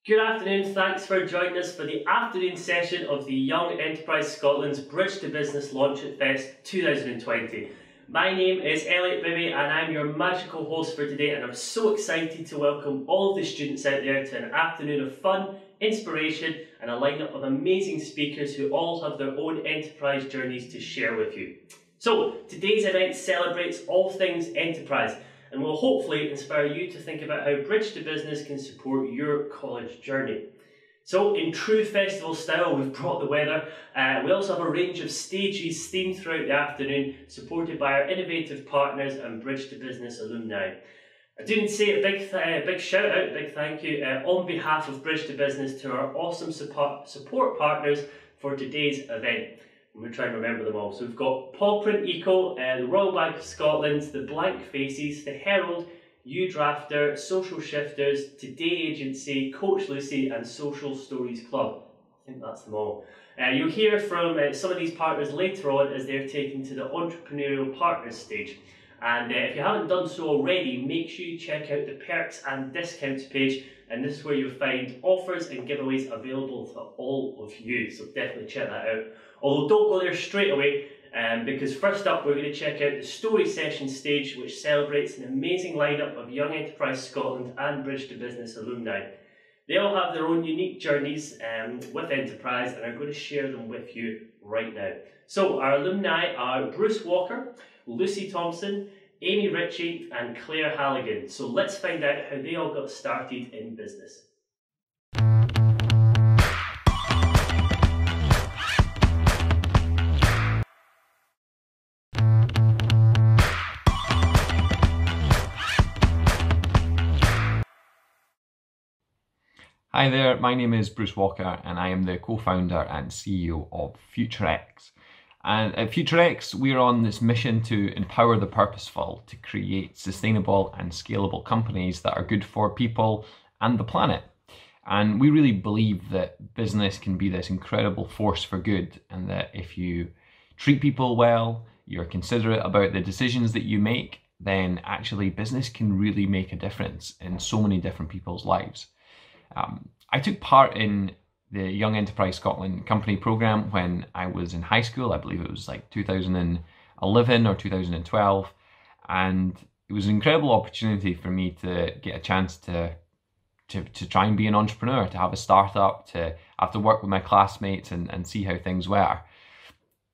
Good afternoon, thanks for joining us for the afternoon session of the Young Enterprise Scotland's Bridge to Business Launch at Fest 2020. My name is Elliot, Bibby, and I'm your magical host for today, and I'm so excited to welcome all of the students out there to an afternoon of fun, inspiration, and a lineup of amazing speakers who all have their own enterprise journeys to share with you. So, today's event celebrates all things enterprise, and will hopefully inspire you to think about how Bridge to Business can support your college journey. So in true festival style, we've brought the weather. We also have a range of stages themed throughout the afternoon, supported by our innovative partners and Bridge to Business alumni. I do need to say a big shout out, big thank you on behalf of Bridge to Business to our awesome support partners for today's event. I'm going to try and remember them all. So we've got Paw Print Eco, the Royal Bank of Scotland, the Blank Faces, the Herald, U-Drafter, Social Shifters, Today Agency, Coach Lucy and Social Stories Club. I think that's them all. You'll hear from some of these partners later on as they're taken to the Entrepreneurial Partners Stage. And if you haven't done so already, make sure you check out the perks and discounts page, and this is where you'll find offers and giveaways available to all of you, so definitely check that out. Although don't go there straight away, because first up we're going to check out the Stori-Sessions Stage, which celebrates an amazing lineup of Young Enterprise Scotland and Bridge to Business alumni. They all have their own unique journeys with enterprise, and I'm going to share them with you right now. So our alumni are Bruce Walker, Lucy Thompson, Amy Ritchie and Claire Halligan. So let's find out how they all got started in business. Hi there, my name is Bruce Walker and I am the co-founder and CEO of FutureX. And at FutureX, we're on this mission to empower the purposeful to create sustainable and scalable companies that are good for people and the planet. And we really believe that business can be this incredible force for good, and that if you treat people well, you're considerate about the decisions that you make, then actually business can really make a difference in so many different people's lives. I took part in the Young Enterprise Scotland company program when I was in high school. I believe it was like 2011 or 2012, and it was an incredible opportunity for me to get a chance to try and be an entrepreneur, to have a startup, to have to work with my classmates and see how things were.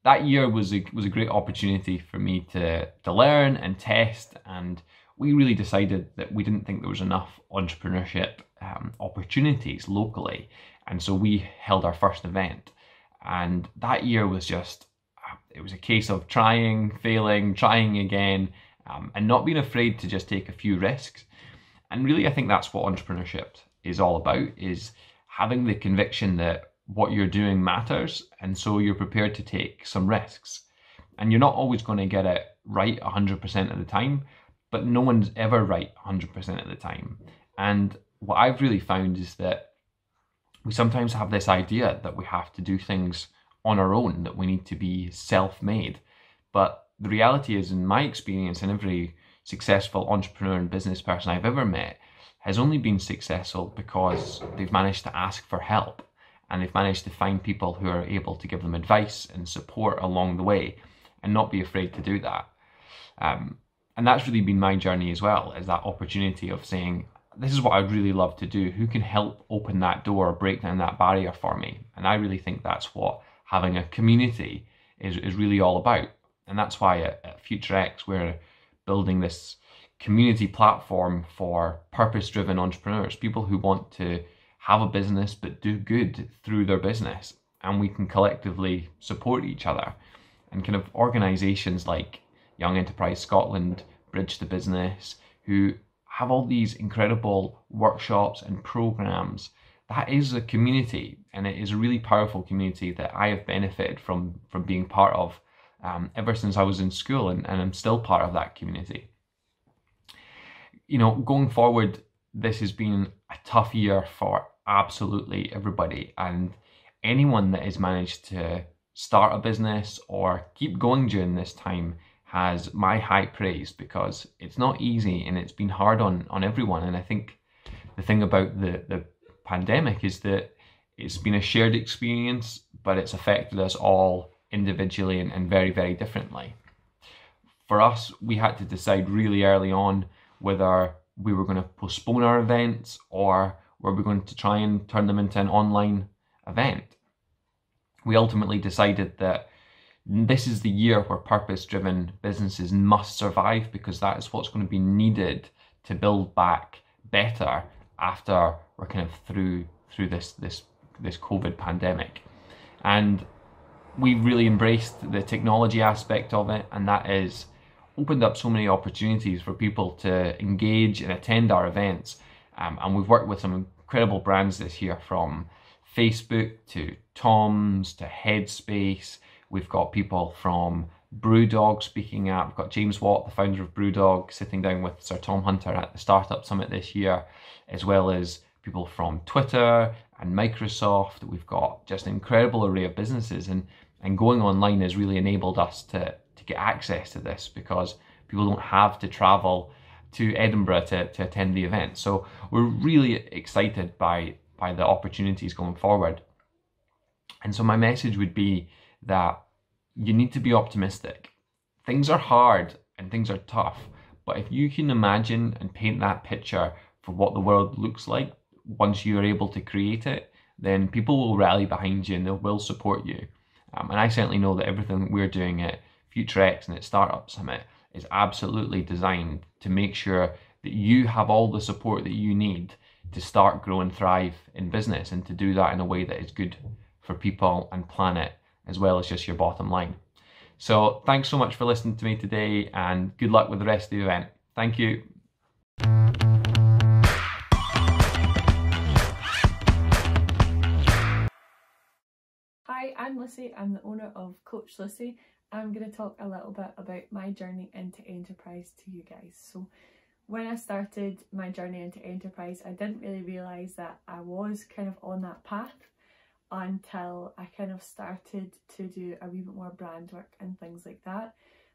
That year was a great opportunity for me to learn and test, and we really decided that we didn't think there was enough entrepreneurship opportunities locally. And so we held our first event, and that year was just, it was a case of trying, failing, trying again, and not being afraid to just take a few risks. And really, I think that's what entrepreneurship is all about, is having the conviction that what you're doing matters, and so you're prepared to take some risks. And you're not always going to get it right 100% of the time, but no one's ever right 100% of the time. And what I've really found is that we sometimes have this idea that we have to do things on our own, that we need to be self-made. But the reality is, in my experience, and every successful entrepreneur and business person I've ever met has only been successful because they've managed to ask for help, and they've managed to find people who are able to give them advice and support along the way, and not be afraid to do that. And that's really been my journey as well, is that opportunity of saying, this is what I'd really love to do. Who can help open that door or break down that barrier for me? And I really think that's what having a community is really all about. And that's why at FutureX, we're building this community platform for purpose-driven entrepreneurs, people who want to have a business but do good through their business. And we can collectively support each other. And kind of organisations like Young Enterprise Scotland, Bridge to Business, who have all these incredible workshops and programs. That is a community, and it is a really powerful community that I have benefited from being part of ever since I was in school, and I'm still part of that community. You know, going forward, this has been a tough year for absolutely everybody, and anyone that has managed to start a business or keep going during this time has my high praise, because it's not easy and it's been hard on everyone. And I think the thing about the pandemic is that it's been a shared experience, but it's affected us all individually and very, very differently. For us, we had to decide really early on whether we were going to postpone our events or were we going to try and turn them into an online event. We ultimately decided that this is the year where purpose-driven businesses must survive, because that is what's going to be needed to build back better after we're kind of through this COVID pandemic. And we've really embraced the technology aspect of it, and that has opened up so many opportunities for people to engage and attend our events. And we've worked with some incredible brands this year, from Facebook to Tom's to Headspace. We've got people from Brewdog speaking at, we've got James Watt, the founder of Brewdog, sitting down with Sir Tom Hunter at the Startup Summit this year, as well as people from Twitter and Microsoft. We've got just an incredible array of businesses, and going online has really enabled us to get access to this, because people don't have to travel to Edinburgh to attend the event. So we're really excited by the opportunities going forward. And so my message would be that you need to be optimistic. Things are hard and things are tough, but if you can imagine and paint that picture for what the world looks like once you're able to create it, then people will rally behind you and they will support you. And I certainly know that everything we're doing at FutureX and at Startup Summit is absolutely designed to make sure that you have all the support that you need to start, grow and thrive in business, and to do that in a way that is good for people and planet, as well as just your bottom line. So thanks so much for listening to me today, and good luck with the rest of the event. Thank you. Hi, I'm Lucy. I'm the owner of Coach Lucy. I'm going to talk a little bit about my journey into enterprise to you guys. So when I started my journey into enterprise, I didn't really realise that I was kind of on that path until I kind of started to do a wee bit more brand work and things like that.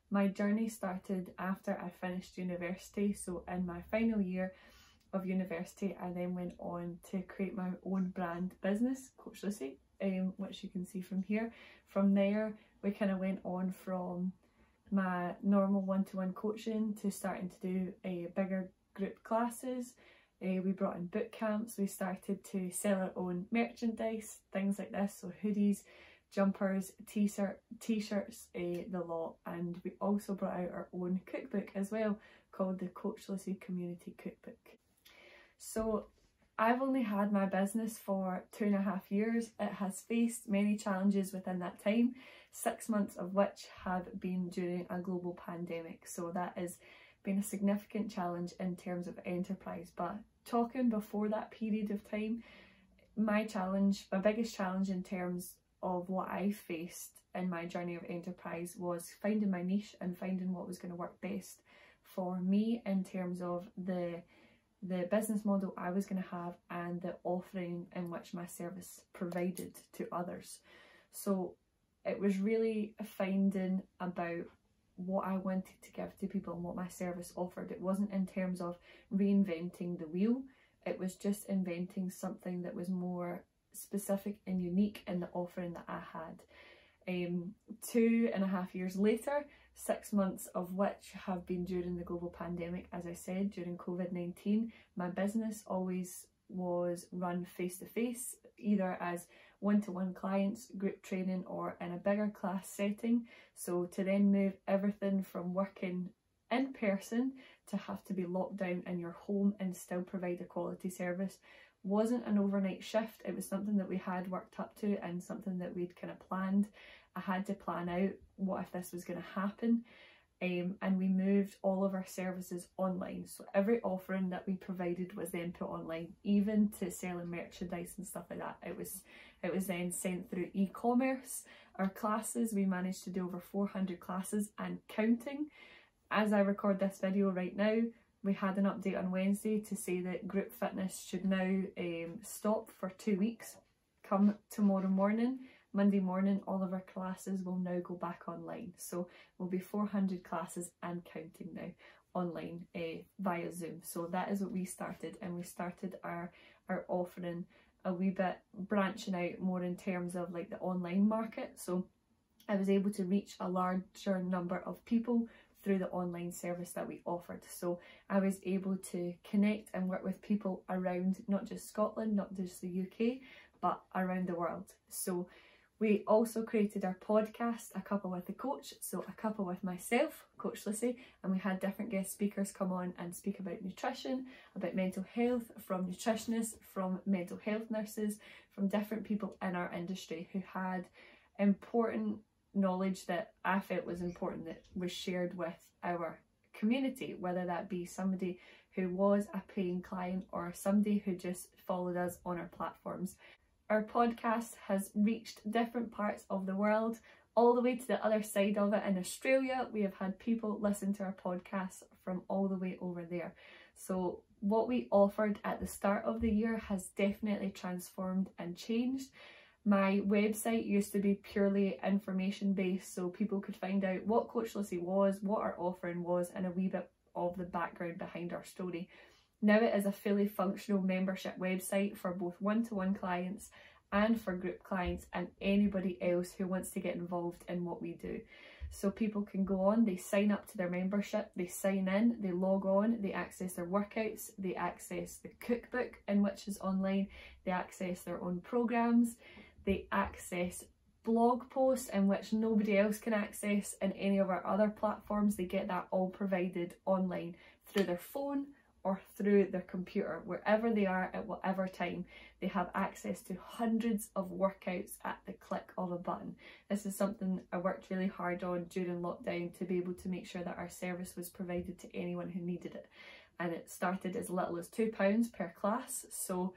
My journey started after I finished university. So in my final year of university, I then went on to create my own brand business, Coach Lucy, which you can see from here. From there, we kind of went on from my normal one-to-one coaching to starting to do bigger group classes. We brought in boot camps. We started to sell our own merchandise, things like this, so hoodies, jumpers, t-shirts, the lot. And we also brought out our own cookbook as well, called the Coach Lucy Community Cookbook. So I've only had my business for 2.5 years. It has faced many challenges within that time, 6 months of which have been during a global pandemic. So that has been a significant challenge in terms of enterprise. But talking before that period of time, my biggest challenge in terms of what I faced in my journey of enterprise was finding my niche and finding what was going to work best for me in terms of the business model I was going to have and the offering in which my service provided to others. So it was really finding about what I wanted to give to people and what my service offered. It wasn't in terms of reinventing the wheel, it was just inventing something that was more specific and unique in the offering that I had. 2.5 years later, 6 months of which have been during the global pandemic, as I said, during COVID-19, my business always was run face-to-face, either as one-to-one clients, group training, or in a bigger class setting. So to then move everything from working in person to have to be locked down in your home and still provide a quality service wasn't an overnight shift. It was something that we had worked up to and something that we'd kind of planned. I had to plan out what if this was going to happen, and we moved all of our services online. So every offering that we provided was then put online, even to selling merchandise and stuff like that. It was then sent through e-commerce. Our classes, we managed to do over 400 classes and counting. As I record this video right now, we had an update on Wednesday to say that group fitness should now stop for 2 weeks. Come tomorrow morning, Monday morning, all of our classes will now go back online. So we'll be 400 classes and counting now online via Zoom. So that is what we started, and we started our offering a wee bit branching out more in terms of like the online market. So I was able to reach a larger number of people through the online service that we offered. So I was able to connect and work with people around not just Scotland, not just the UK, but around the world. So we also created our podcast, A Couple with the Coach, so A Couple with myself, Coach Lucy, and we had different guest speakers come on and speak about nutrition, about mental health, from nutritionists, from mental health nurses, from different people in our industry who had important knowledge that I felt was important that was shared with our community, whether that be somebody who was a paying client or somebody who just followed us on our platforms. Our podcast has reached different parts of the world, all the way to the other side of it in Australia. We have had people listen to our podcast from all the way over there. So what we offered at the start of the year has definitely transformed and changed. My website used to be purely information based, so people could find out what Coach Lucy was, what our offering was, and a wee bit of the background behind our story. Now it is a fully functional membership website for both one-to-one clients and for group clients and anybody else who wants to get involved in what we do. So people can go on, they sign up to their membership, they sign in, they log on, they access their workouts, they access the cookbook in which is online, they access their own programs, they access blog posts in which nobody else can access in any of our other platforms. They get that all provided online through their phone or through their computer, wherever they are at whatever time. They have access to hundreds of workouts at the click of a button. This is something I worked really hard on during lockdown, to be able to make sure that our service was provided to anyone who needed it. And it started as little as £2 per class. So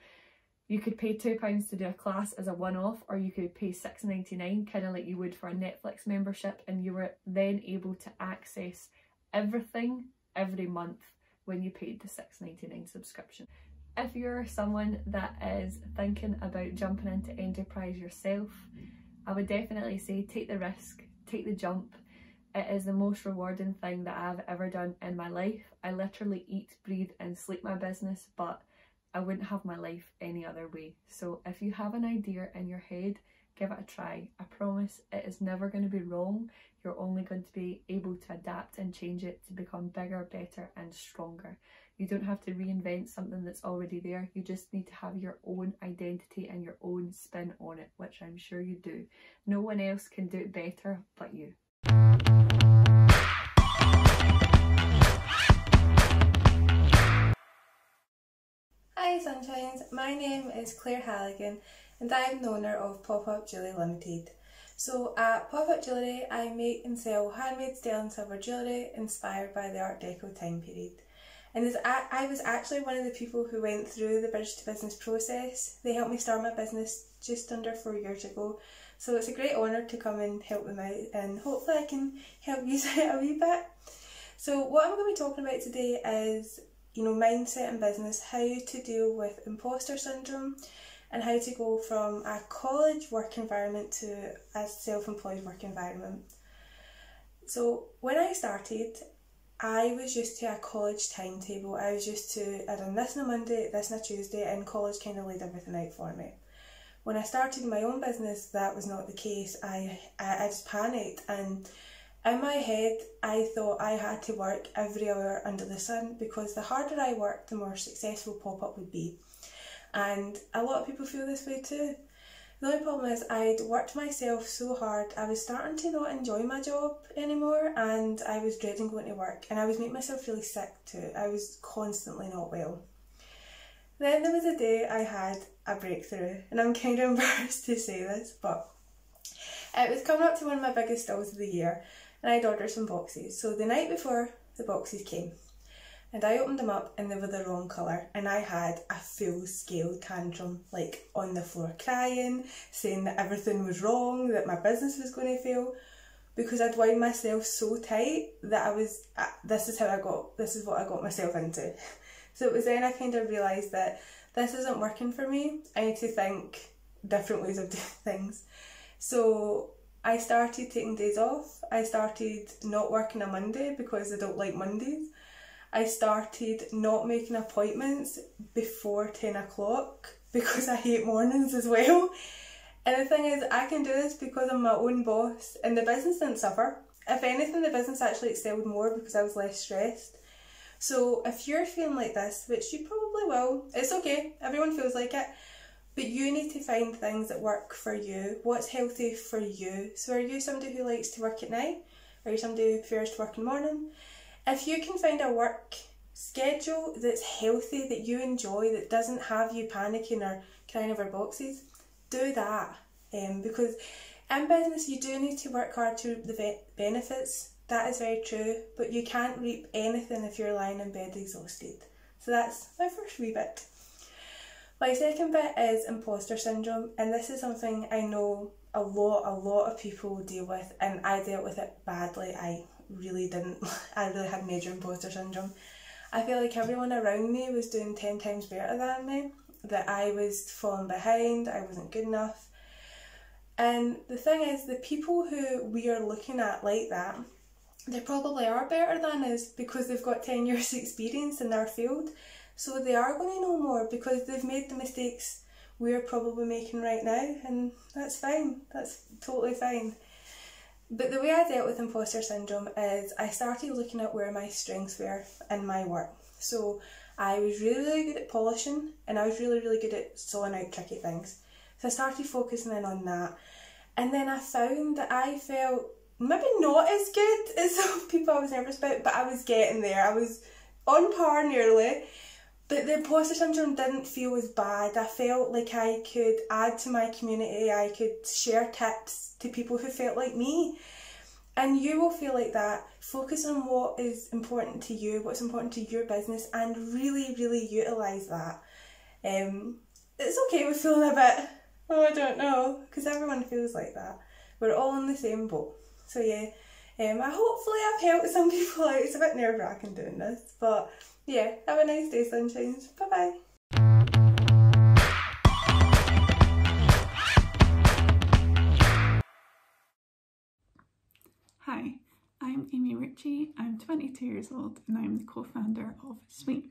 you could pay £2 to do a class as a one-off, or you could pay $6.99, kind of like you would for a Netflix membership, and you were then able to access everything every month when you paid the $6.99 subscription. If you're someone that is thinking about jumping into enterprise yourself, I would definitely say take the risk, take the jump. It is the most rewarding thing that I've ever done in my life. I literally eat, breathe and sleep my business, but I wouldn't have my life any other way. So if you have an idea in your head, give it a try. I promise it is never going to be wrong. You're only going to be able to adapt and change it to become bigger, better and stronger. You don't have to reinvent something that's already there. You just need to have your own identity and your own spin on it, which I'm sure you do. No one else can do it better but you. Hi Sunshines, my name is Claire Halligan and I'm the owner of Pop-Up Jewellery Limited. So at Pop-Up Jewellery I make and sell handmade sterling silver jewellery inspired by the Art Deco time period. And I was actually one of the people who went through the Bridge to Business process. They helped me start my business just under 4 years ago. So it's a great honour to come and help them out, and hopefully I can help you out a wee bit. So what I'm going to be talking about today is, mindset in business, how to deal with imposter syndrome and how to go from a college work environment to a self-employed work environment. So when I started, I was used to a college timetable. I was used to, I done this on a Monday, this on a Tuesday, and college kind of laid everything out for me. When I started my own business, that was not the case. I just panicked, and in my head, I thought I had to work every hour under the sun, because the harder I worked, the more successful Pop-Up would be. And a lot of people feel this way too. The only problem is I'd worked myself so hard, I was starting to not enjoy my job anymore, and I was dreading going to work, and I was making myself really sick too. I was constantly not well. Then there was a day I had a breakthrough, and I'm kind of embarrassed to say this, but it was coming up to one of my biggest sales of the year, and I'd ordered some boxes. So the night before, the boxes came, and I opened them up and they were the wrong colour, and I had a full-scale tantrum, like on the floor crying, saying that everything was wrong, that my business was going to fail, because I'd wound myself so tight that this is what I got myself into. So it was then I kind of realised that this isn't working for me. I need to think different ways of doing things. So I started taking days off. I started not working a Monday because I don't like Mondays. I started not making appointments before 10 o'clock because I hate mornings as well. And the thing is, I can do this because I'm my own boss, and the business didn't suffer. If anything, the business actually excelled more because I was less stressed. So if you're feeling like this, which you probably will, it's okay, everyone feels like it, but you need to find things that work for you, what's healthy for you. So are you somebody who likes to work at night? Are you somebody who prefers to work in the morning? If you can find a work schedule that's healthy, that you enjoy, that doesn't have you panicking or crying over boxes, do that. Because in business you do need to work hard to the benefits. That is very true, but you can't reap anything if you're lying in bed exhausted. So that's my first wee bit. My second bit is imposter syndrome, and this is something I know a lot of people deal with, and I dealt with it badly. I really had major imposter syndrome. I feel like everyone around me was doing 10 times better than me, that I was falling behind, I wasn't good enough. And the thing is, the people who we are looking at like that, they probably are better than us because they've got 10 years experience in their field. So they are going to know more because they've made the mistakes we're probably making right now, and that's fine, that's totally fine. But the way I dealt with imposter syndrome is I started looking at where my strengths were in my work. So I was really good at polishing, and I was really good at sawing out tricky things. So I started focusing in on that, and then I found that I felt maybe not as good as some people I was nervous about, but I was getting there. I was on par nearly. But the imposter syndrome didn't feel as bad. I felt like I could add to my community, I could share tips to people who felt like me. And you will feel like that. Focus on what is important to you, what's important to your business, and really utilise that. It's okay with feeling a bit, oh I don't know, because everyone feels like that. We're all in the same boat. So yeah, hopefully I've helped some people out. It's a bit nerve-wracking doing this, but yeah, have a nice day, sunshines. Bye bye. Hi, I'm Amy Ritchie. I'm 22 years old and I'm the co-founder of Sweet.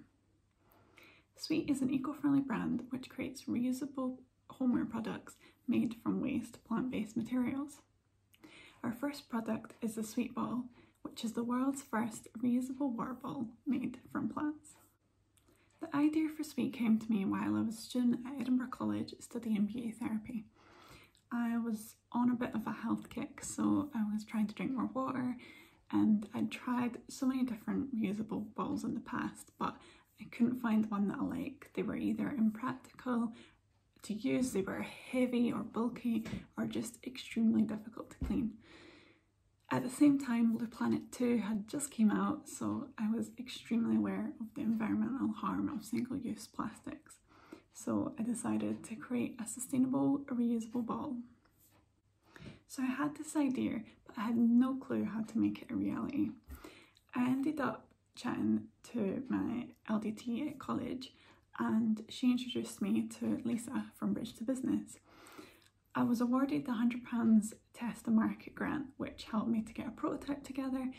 Sweet is an eco-friendly brand which creates reusable homeware products made from waste plant-based materials. Our first product is the Sweet Ball, which is the world's first reusable water ball made from plants. The idea for Sweet came to me while I was a student at Edinburgh College studying beauty therapy. I was on a bit of a health kick, so I was trying to drink more water, and I'd tried so many different reusable balls in the past, but I couldn't find one that I liked. They were either impractical to use, they were heavy or bulky, or just extremely difficult to clean. At the same time, Blue Planet 2 had just came out, so I was extremely aware of the environmental harm of single-use plastics. So I decided to create a sustainable, reusable ball. So I had this idea, but I had no clue how to make it a reality. I ended up chatting to my LDT at college, and she introduced me to Lisa from Bridge to Business. I was awarded the £100 Test the Market grant, which helped me to get a prototype together,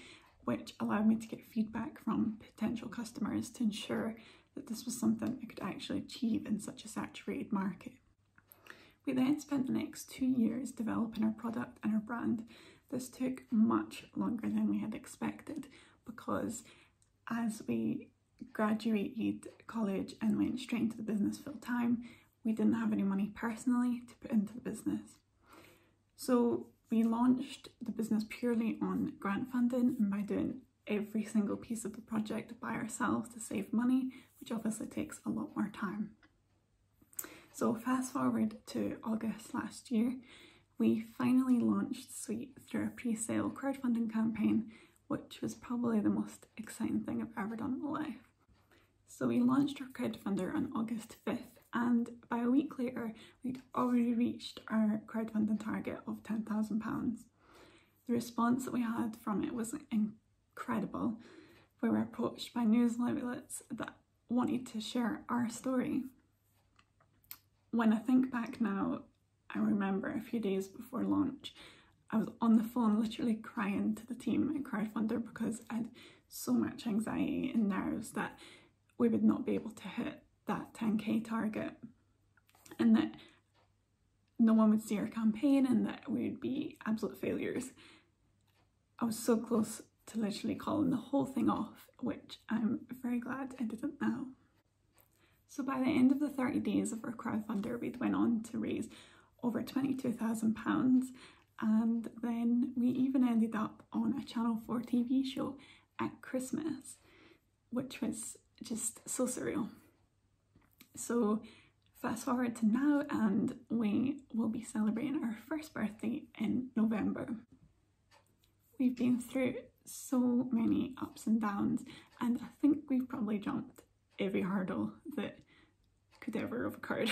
which allowed me to get feedback from potential customers to ensure that this was something I could actually achieve in such a saturated market. We then spent the next 2 years developing our product and our brand. This took much longer than we had expected because as we graduated college and went straight into the business full time, we didn't have any money personally to put into the business. So we launched the business purely on grant funding and by doing every single piece of the project by ourselves to save money, which obviously takes a lot more time. So fast forward to August last year, we finally launched Sweet through a pre-sale crowdfunding campaign, which was probably the most exciting thing I've ever done in my life. So we launched our crowdfunder on August 5th, and by a week later, we'd already reached our crowdfunding target of £10,000. The response that we had from it was incredible. We were approached by news outlets that wanted to share our story. When I think back now, I remember a few days before launch, I was on the phone literally crying to the team at Crowdfunder because I had so much anxiety and nerves that we would not be able to hit that 10k target. and that no one would see our campaign and that we would be absolute failures. I was so close to literally calling the whole thing off, which I'm very glad I didn't now. So by the end of the 30 days of our crowdfunder, we'd went on to raise over £22,000, and then we even ended up on a Channel 4 TV show at Christmas, which was just so surreal. So fast forward to now, and we will be celebrating our first birthday in November. We've been through so many ups and downs, and I think we've probably jumped every hurdle that could ever have occurred.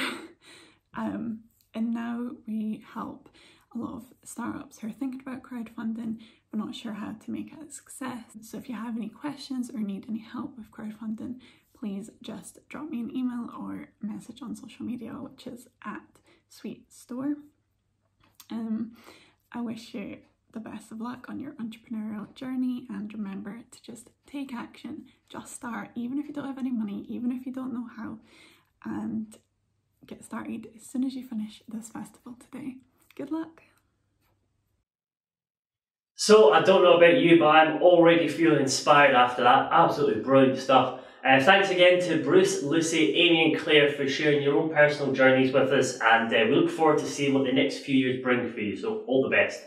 And now we help a lot of startups who are thinking about crowdfunding but not sure how to make it a success. So if you have any questions or need any help with crowdfunding, please just drop me an email or message on social media, which is @SweetStore. I wish you the best of luck on your entrepreneurial journey, and remember to just take action, just start, even if you don't have any money, even if you don't know how, and get started as soon as you finish this festival today. Good luck. So I don't know about you, but I'm already feeling inspired after that. Absolutely brilliant stuff. Thanks again to Bruce, Lucy, Amy and Claire for sharing your own personal journeys with us, and we look forward to seeing what the next few years bring for you, so all the best.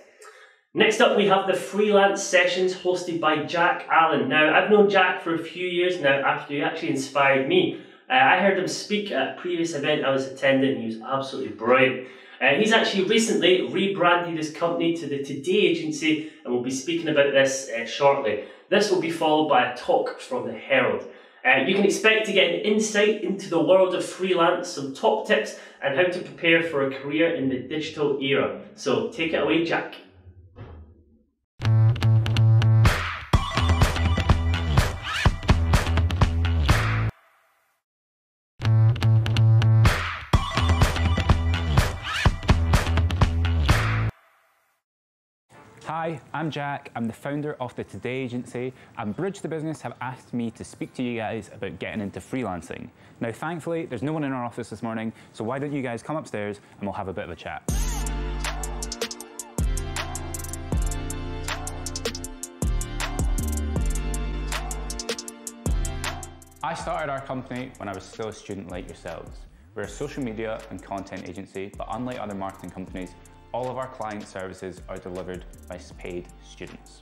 Next up we have the Freelance Sessions hosted by Jack Allen. Now I've known Jack for a few years now after he actually inspired me. I heard him speak at a previous event I was attending and he was absolutely brilliant. He's actually recently rebranded his company to the Today Agency, and we'll be speaking about this shortly. This will be followed by a talk from the Herald. You can expect to get an insight into the world of freelance, some top tips and how to prepare for a career in the digital era. So take it away, Jack. Hi, I'm Jack. I'm the founder of the Today Agency, and Bridge the Business have asked me to speak to you guys about getting into freelancing. Now, thankfully, there's no one in our office this morning, so why don't you guys come upstairs and we'll have a bit of a chat. I started our company when I was still a student like yourselves. We're a social media and content agency, but unlike other marketing companies, all of our client services are delivered by paid students.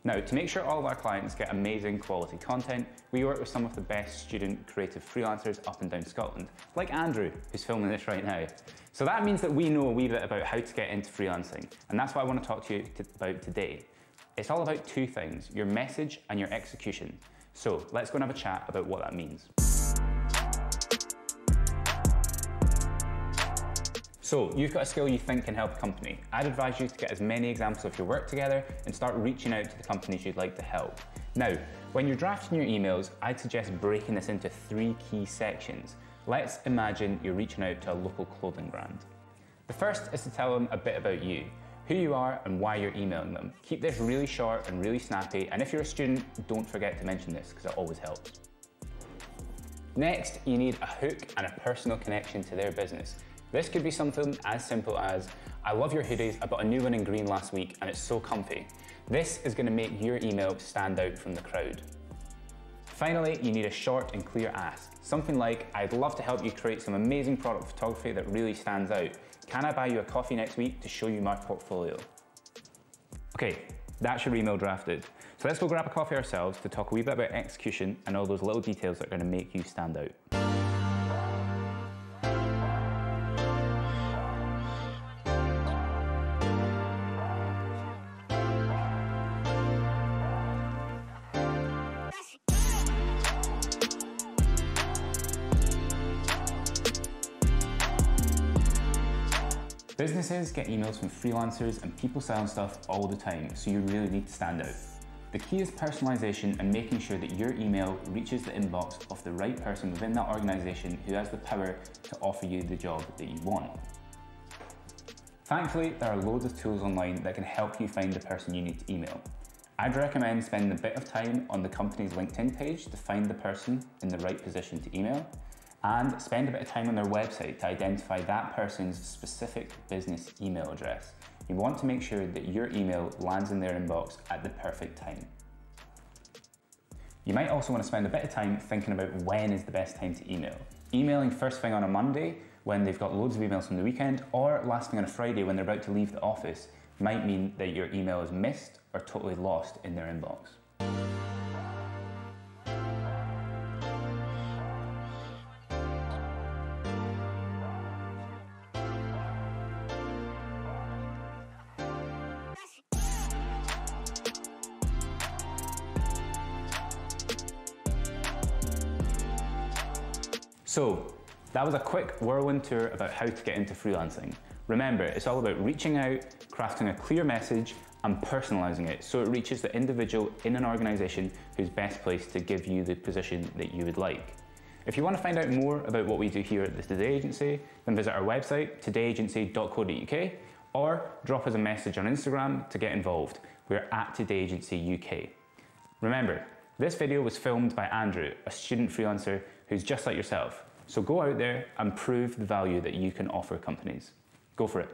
Now, to make sure all of our clients get amazing quality content, we work with some of the best student creative freelancers up and down Scotland, like Andrew, who's filming this right now. So that means that we know a wee bit about how to get into freelancing, and that's what I want to talk to you about today. It's all about two things, your message and your execution. So let's go and have a chat about what that means. So, you've got a skill you think can help a company. I'd advise you to get as many examples of your work together and start reaching out to the companies you'd like to help. Now, when you're drafting your emails, I'd suggest breaking this into 3 key sections. Let's imagine you're reaching out to a local clothing brand. The first is to tell them a bit about you, who you are and why you're emailing them. Keep this really short and really snappy, and if you're a student, don't forget to mention this because it always helps. Next, you need a hook and a personal connection to their business. This could be something as simple as, I love your hoodies, I bought a new one in green last week and it's so comfy. This is going to make your email stand out from the crowd. Finally, you need a short and clear ask. Something like, I'd love to help you create some amazing product photography that really stands out. Can I buy you a coffee next week to show you my portfolio? Okay, that's your email drafted. So let's go grab a coffee ourselves to talk a wee bit about execution and all those little details that are going to make you stand out. Businesses get emails from freelancers and people selling stuff all the time, so you really need to stand out. The key is personalization and making sure that your email reaches the inbox of the right person within that organization who has the power to offer you the job that you want. Thankfully, there are loads of tools online that can help you find the person you need to email. I'd recommend spending a bit of time on the company's LinkedIn page to find the person in the right position to email. and spend a bit of time on their website to identify that person's specific business email address. You want to make sure that your email lands in their inbox at the perfect time. You might also want to spend a bit of time thinking about when is the best time to email. Emailing first thing on a Monday when they've got loads of emails from the weekend, or last thing on a Friday when they're about to leave the office, might mean that your email is missed or totally lost in their inbox. So, that was a quick whirlwind tour about how to get into freelancing. Remember, it's all about reaching out, crafting a clear message, and personalising it so it reaches the individual in an organisation who's best placed to give you the position that you would like. If you want to find out more about what we do here at the Today Agency, then visit our website, todayagency.co.uk, or drop us a message on Instagram to get involved. We're at Today Agency UK. Remember, this video was filmed by Andrew, a student freelancer who's just like yourself. So go out there and prove the value that you can offer companies. Go for it.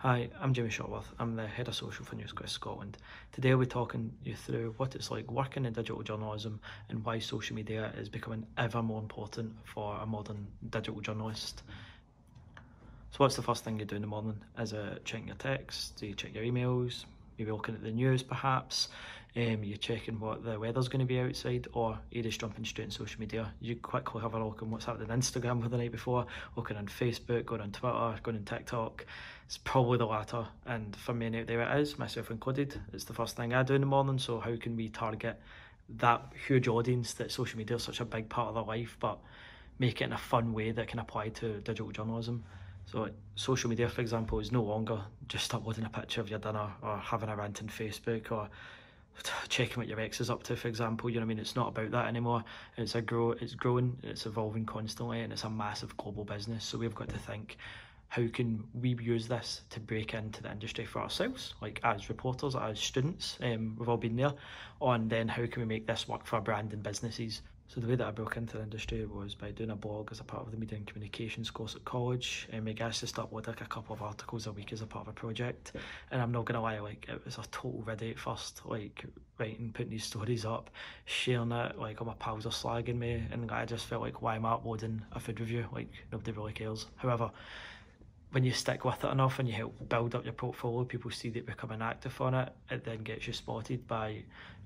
Hi, I'm Jamie Shotworth. I'm the Head of Social for News Quest Scotland. Today I'll be talking you through what it's like working in digital journalism and why social media is becoming ever more important for a modern digital journalist. So what's the first thing you do in the morning? Is it checking your texts? Do you check your emails? Maybe looking at the news perhaps? You're checking what the weather's going to be outside, or you're just jumping straight on social media. You quickly have a look on what's happening on Instagram for the night before, looking on Facebook, going on Twitter, going on TikTok. It's probably the latter, and for many out there it is, myself included. It's the first thing I do in the morning, so how can we target that huge audience that social media is such a big part of their life, but make it in a fun way that can apply to digital journalism? So social media, for example, is no longer just uploading a picture of your dinner or having a rant on Facebook or checking what your ex is up to, for example. You know what I mean? It's not about that anymore. It's growing, it's evolving constantly, and it's a massive global business. So we've got to think, how can we use this to break into the industry for ourselves, like as reporters, as students, we've all been there, and then how can we make this work for our brand and businesses? So the way that I broke into the industry was by doing a blog as a part of the media and communications course at college, and we got to upload like a couple of articles a week as a part of a project. And I'm not gonna lie, like it was a total riddy at first, like writing, putting these stories up, sharing it, like all my pals are slagging me, and I just felt like, why am I uploading a food review? Like nobody really cares. However, when you stick with it enough and you help build up your portfolio, people see that you're becoming active on it, it then gets you spotted by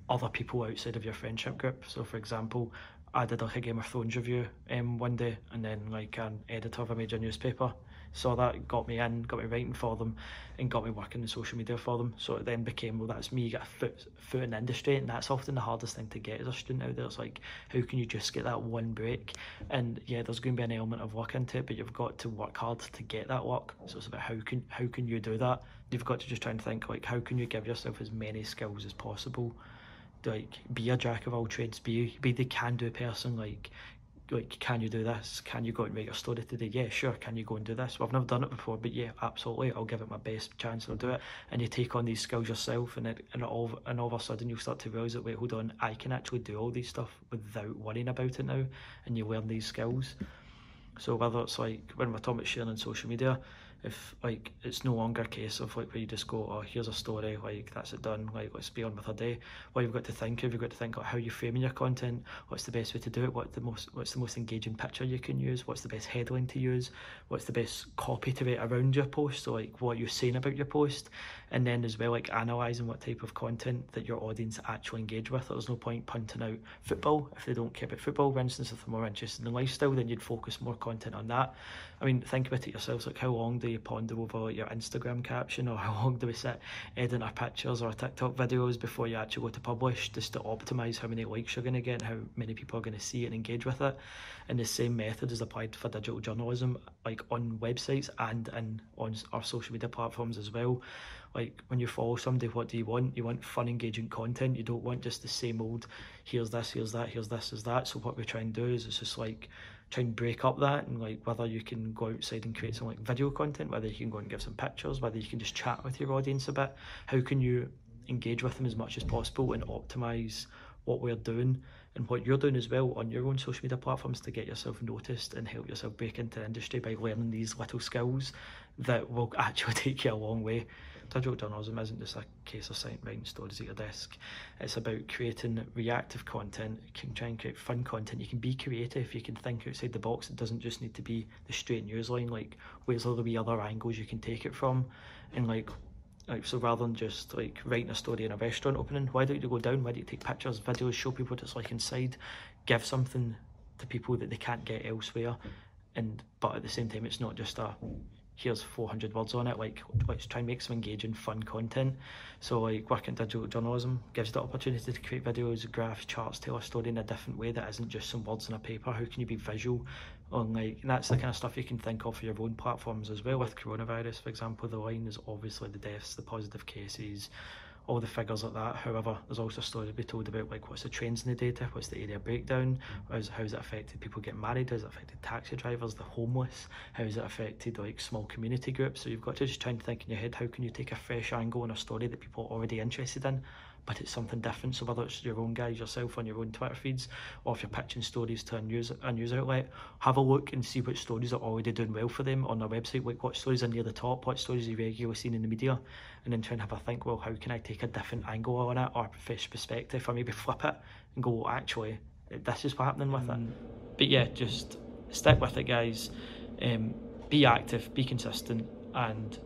other people outside of your friendship group. So for example, I did like a Game of Thrones review one day, and then like an editor of a major newspaper saw that, got me in, got me writing for them, and got me working in social media for them. So it then became, well, that's me, get a foot in the industry, and that's often the hardest thing to get as a student out there. It's like, how can you just get that one break? And yeah, there's going to be an element of work into it, but you've got to work hard to get that work. So it's about how can you do that? You've got to just try and think, like, how can you give yourself as many skills as possible? Like, be a jack of all trades, be the can-do person. Like, can you do this? Can you go and write your story today? Yeah, sure. Can you go and do this? Well, I've never done it before, but yeah, absolutely, I'll give it my best chance and I'll do it. And you take on these skills yourself, and all of a sudden you'll start to realise that, wait, hold on, I can actually do all these stuff without worrying about it now, and you learn these skills. So whether it's like, when we're talking about sharing on social media, if like it's no longer a case of like where you just go, oh, here's a story, like that's it done, like let's be on with our day. What you've got to think of, you've got to think of how you're framing your content, what's the best way to do it, what's the most engaging picture you can use, what's the best headline to use, what's the best copy to write around your post, so like what you're saying about your post, and then as well like analysing what type of content that your audience actually engage with. There's no point punting out football if they don't care about football. For instance, if they're more interested in lifestyle, then you'd focus more content on that. I mean, think about it yourselves, like how long do you ponder over like your Instagram caption, or how long do we sit editing our pictures or TikTok videos before you actually go to publish, just to optimise how many likes you're going to get and how many people are going to see it and engage with it. And the same method is applied for digital journalism, like on websites and on our social media platforms as well. Like when you follow somebody, what do you want? You want fun, engaging content. You don't want just the same old, here's this, here's that, here's this, is that. So what we try and do is it's just like try and break up that, and like whether you can go outside and create some like video content, whether you can go and give some pictures, whether you can just chat with your audience a bit. How can you engage with them as much as possible and optimise what we're doing and what you're doing as well on your own social media platforms to get yourself noticed and help yourself break into the industry by learning these little skills that will actually take you a long way. Digital journalism isn't just a case of writing stories at your desk. It's about creating reactive content. You can try and create fun content. You can be creative. You can think outside the box. It doesn't just need to be the straight news line. Like, where's all the wee other angles you can take it from? And like so rather than just like writing a story in a restaurant opening, why don't you go down? Why don't you take pictures, videos, show people what it's like inside, give something to people that they can't get elsewhere, but at the same time it's not just a here's 400 words on it. Like, let's try and make some engaging, fun content. So like working in digital journalism gives you the opportunity to create videos, graphs, charts, tell a story in a different way that isn't just some words on a paper. How can you be visual on like, and that's the kind of stuff you can think of for your own platforms as well. With coronavirus, for example, the line is obviously the deaths, the positive cases, all the figures like that. However, there's also stories to be told about like what's the trends in the data, what's the area breakdown, how's it affected people getting married, how's it affected taxi drivers, the homeless, how's it affected like small community groups. So you've got to just try and think in your head, how can you take a fresh angle on a story that people are already interested in, but it's something different. So whether it's your own guys yourself on your own Twitter feeds, or if you're pitching stories to a news outlet, have a look and see which stories are already doing well for them on their website. Like what stories are near the top, what stories are you regularly seen in the media, and then try and have a think, well, how can I take a different angle on it, or a fresh perspective, or maybe flip it and go, well, actually, this is what's happening with it. But yeah, just stick with it, guys. Be active, be consistent, and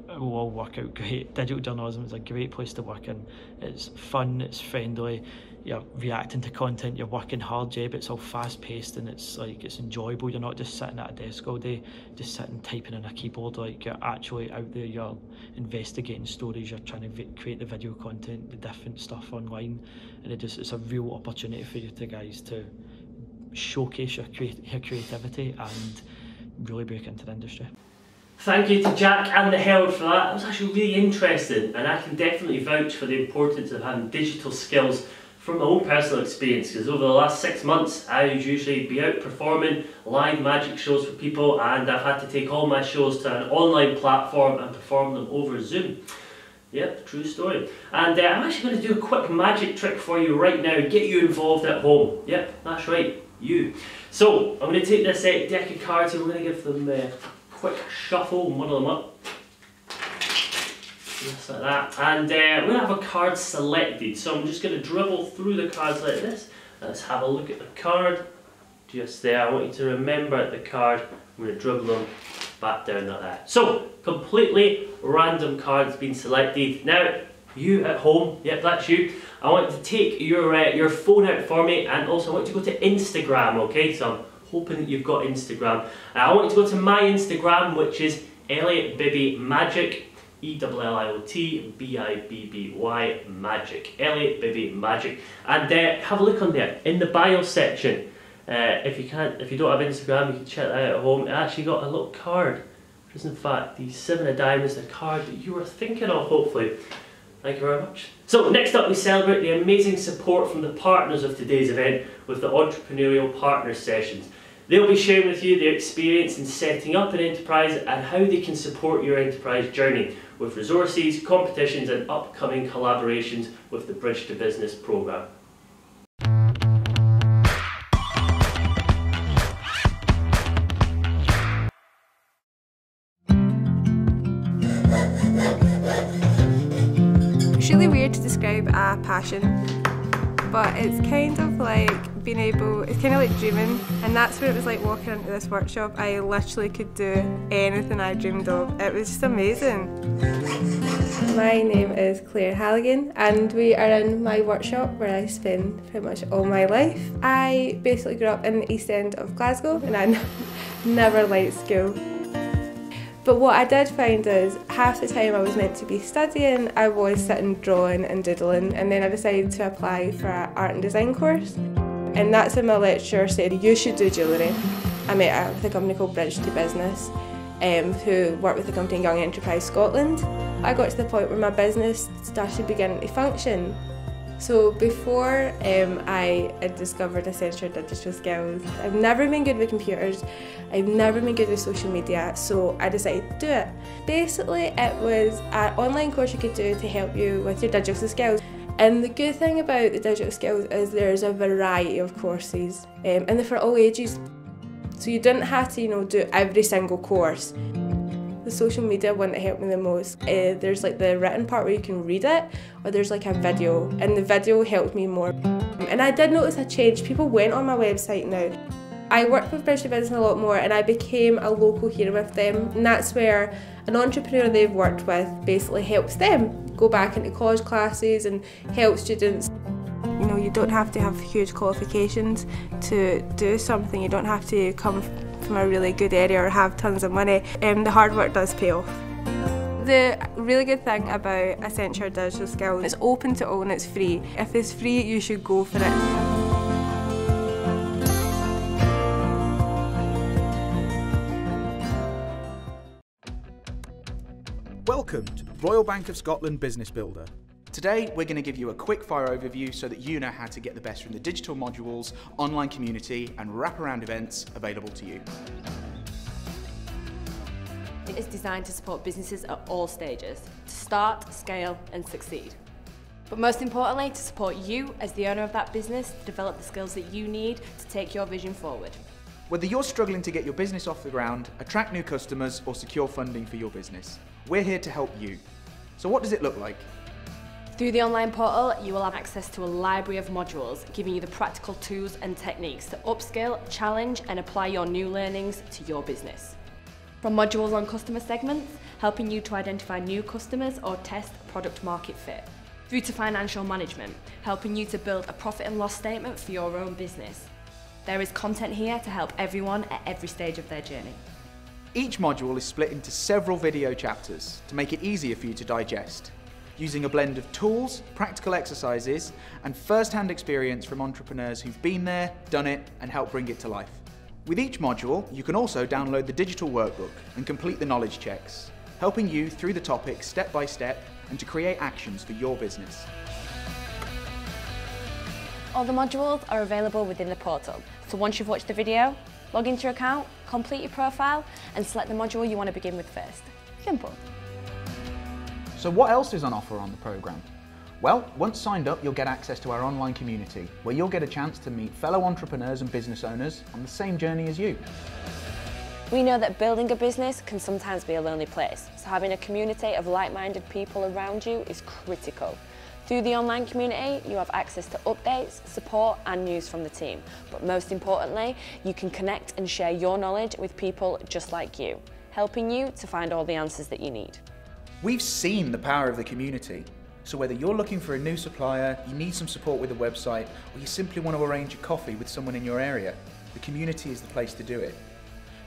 it will all work out great. Digital journalism is a great place to work in. It's fun, it's friendly, you're reacting to content, you're working hard, but it's all fast paced and it's like it's enjoyable. You're not just sitting at a desk all day, just sitting typing on a keyboard. Like, you're actually out there, you're investigating stories, you're trying to create the video content, the different stuff online, and it's a real opportunity for you guys to showcase your creativity and really break into the industry. Thank you to Jack and the Herald for that. It was actually really interesting, and I can definitely vouch for the importance of having digital skills from my own personal experience, because over the last 6 months I would usually be out performing live magic shows for people, and I've had to take all my shows to an online platform and perform them over Zoom. Yep, true story. And I'm actually going to do a quick magic trick for you right now, get you involved at home. Yep, that's right, you. So I'm going to take this deck of cards and we're going to give them quick shuffle, muddle them up, just like that, and we're going to have a card selected, so I'm just going to dribble through the cards like this. Let's have a look at the card, just there. I want you to remember the card. I'm going to dribble them back down like that. So, completely random cards being selected. Now, You at home, yep, that's you. I want you to take your phone out for me, and also I want you to go to Instagram, okay? So I'm hoping that you've got Instagram. I want you to go to my Instagram, which is Elliot Bibby Magic, ELLIOT-BIBBY Magic, Elliot Bibby Magic, and have a look on there in the bio section. If you don't have Instagram, you can check that out at home. It actually got a little card, which is in fact the 7 of Diamonds, the card that you were thinking of, hopefully. Thank you very much. So next up, we celebrate the amazing support from the partners of today's event with the Entrepreneurial Partners Sessions. They'll be sharing with you their experience in setting up an enterprise and how they can support your enterprise journey with resources, competitions and upcoming collaborations with the Bridge to Business programme. It's really weird to describe a passion, but it's kind of like it's kind of like dreaming, and that's what it was like walking into this workshop. I literally could do anything I dreamed of. It was just amazing. My name is Claire Halligan, and we are in my workshop where I spend pretty much all my life. I basically grew up in the East End of Glasgow, and I never liked school. But what I did find is half the time I was meant to be studying, I was sitting drawing and doodling, and then I decided to apply for an art and design course. And that's when my lecturer said, you should do jewellery. I met up with a company called Bridge to Business, who work with the company Young Enterprise Scotland. I got to the point where my business started beginning to function. So before I had discovered essential digital skills, I've never been good with computers, I've never been good with social media, so I decided to do it. Basically, it was an online course you could do to help you with your digital skills. And the good thing about the digital skills is there's a variety of courses, and they're for all ages. So you didn't have to, do every single course. The social media one that helped me the most, there's like the written part where you can read it, or there's like a video, and the video helped me more. And I did notice a change. People went on my website now. I worked with Bridge to Business a lot more, and I became a local hero with them, and that's where an entrepreneur they've worked with basically helps them go back into college classes and help students. You don't have to have huge qualifications to do something. You don't have to come from a really good area or have tons of money. The hard work does pay off. The really good thing about Essential Digital Skills, it's open to all and it's free. If it's free, you should go for it. Welcome to the Royal Bank of Scotland Business Builder. Today we're going to give you a quick fire overview so that you know how to get the best from the digital modules, online community and wraparound events available to you. It is designed to support businesses at all stages, to start, scale and succeed. But most importantly, to support you as the owner of that business to develop the skills that you need to take your vision forward. Whether you're struggling to get your business off the ground, attract new customers or secure funding for your business, we're here to help you. So what does it look like? Through the online portal, you will have access to a library of modules, giving you the practical tools and techniques to upskill, challenge and apply your new learnings to your business. From modules on customer segments, helping you to identify new customers or test product market fit, through to financial management, helping you to build a profit and loss statement for your own business. There is content here to help everyone at every stage of their journey. Each module is split into several video chapters to make it easier for you to digest, using a blend of tools, practical exercises, and first-hand experience from entrepreneurs who've been there, done it, and helped bring it to life. With each module, you can also download the digital workbook and complete the knowledge checks, helping you through the topics step by step and to create actions for your business. All the modules are available within the portal, so once you've watched the video, log into your account, complete your profile, and select the module you want to begin with first. Simple. So what else is on offer on the programme? Well, once signed up, you'll get access to our online community, where you'll get a chance to meet fellow entrepreneurs and business owners on the same journey as you. We know that building a business can sometimes be a lonely place, so having a community of like-minded people around you is critical. Through the online community, you have access to updates, support and news from the team. But most importantly, you can connect and share your knowledge with people just like you, helping you to find all the answers that you need. We've seen the power of the community. So whether you're looking for a new supplier, you need some support with a website, or you simply want to arrange a coffee with someone in your area, the community is the place to do it.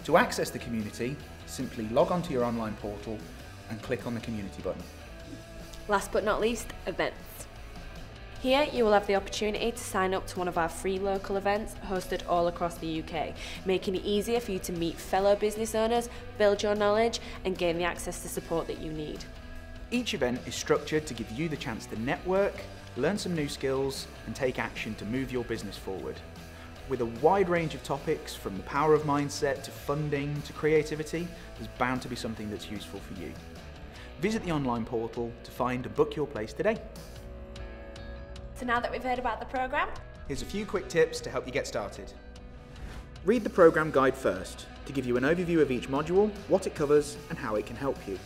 To access the community, simply log onto your online portal and click on the community button. Last but not least, events. Here you will have the opportunity to sign up to one of our free local events hosted all across the UK, making it easier for you to meet fellow business owners, build your knowledge and gain the access to support that you need. Each event is structured to give you the chance to network, learn some new skills and take action to move your business forward. With a wide range of topics, from the power of mindset to funding to creativity, there's bound to be something that's useful for you. Visit the online portal to find and book your place today. So now that we've heard about the programme, here's a few quick tips to help you get started. Read the programme guide first to give you an overview of each module, what it covers and how it can help you.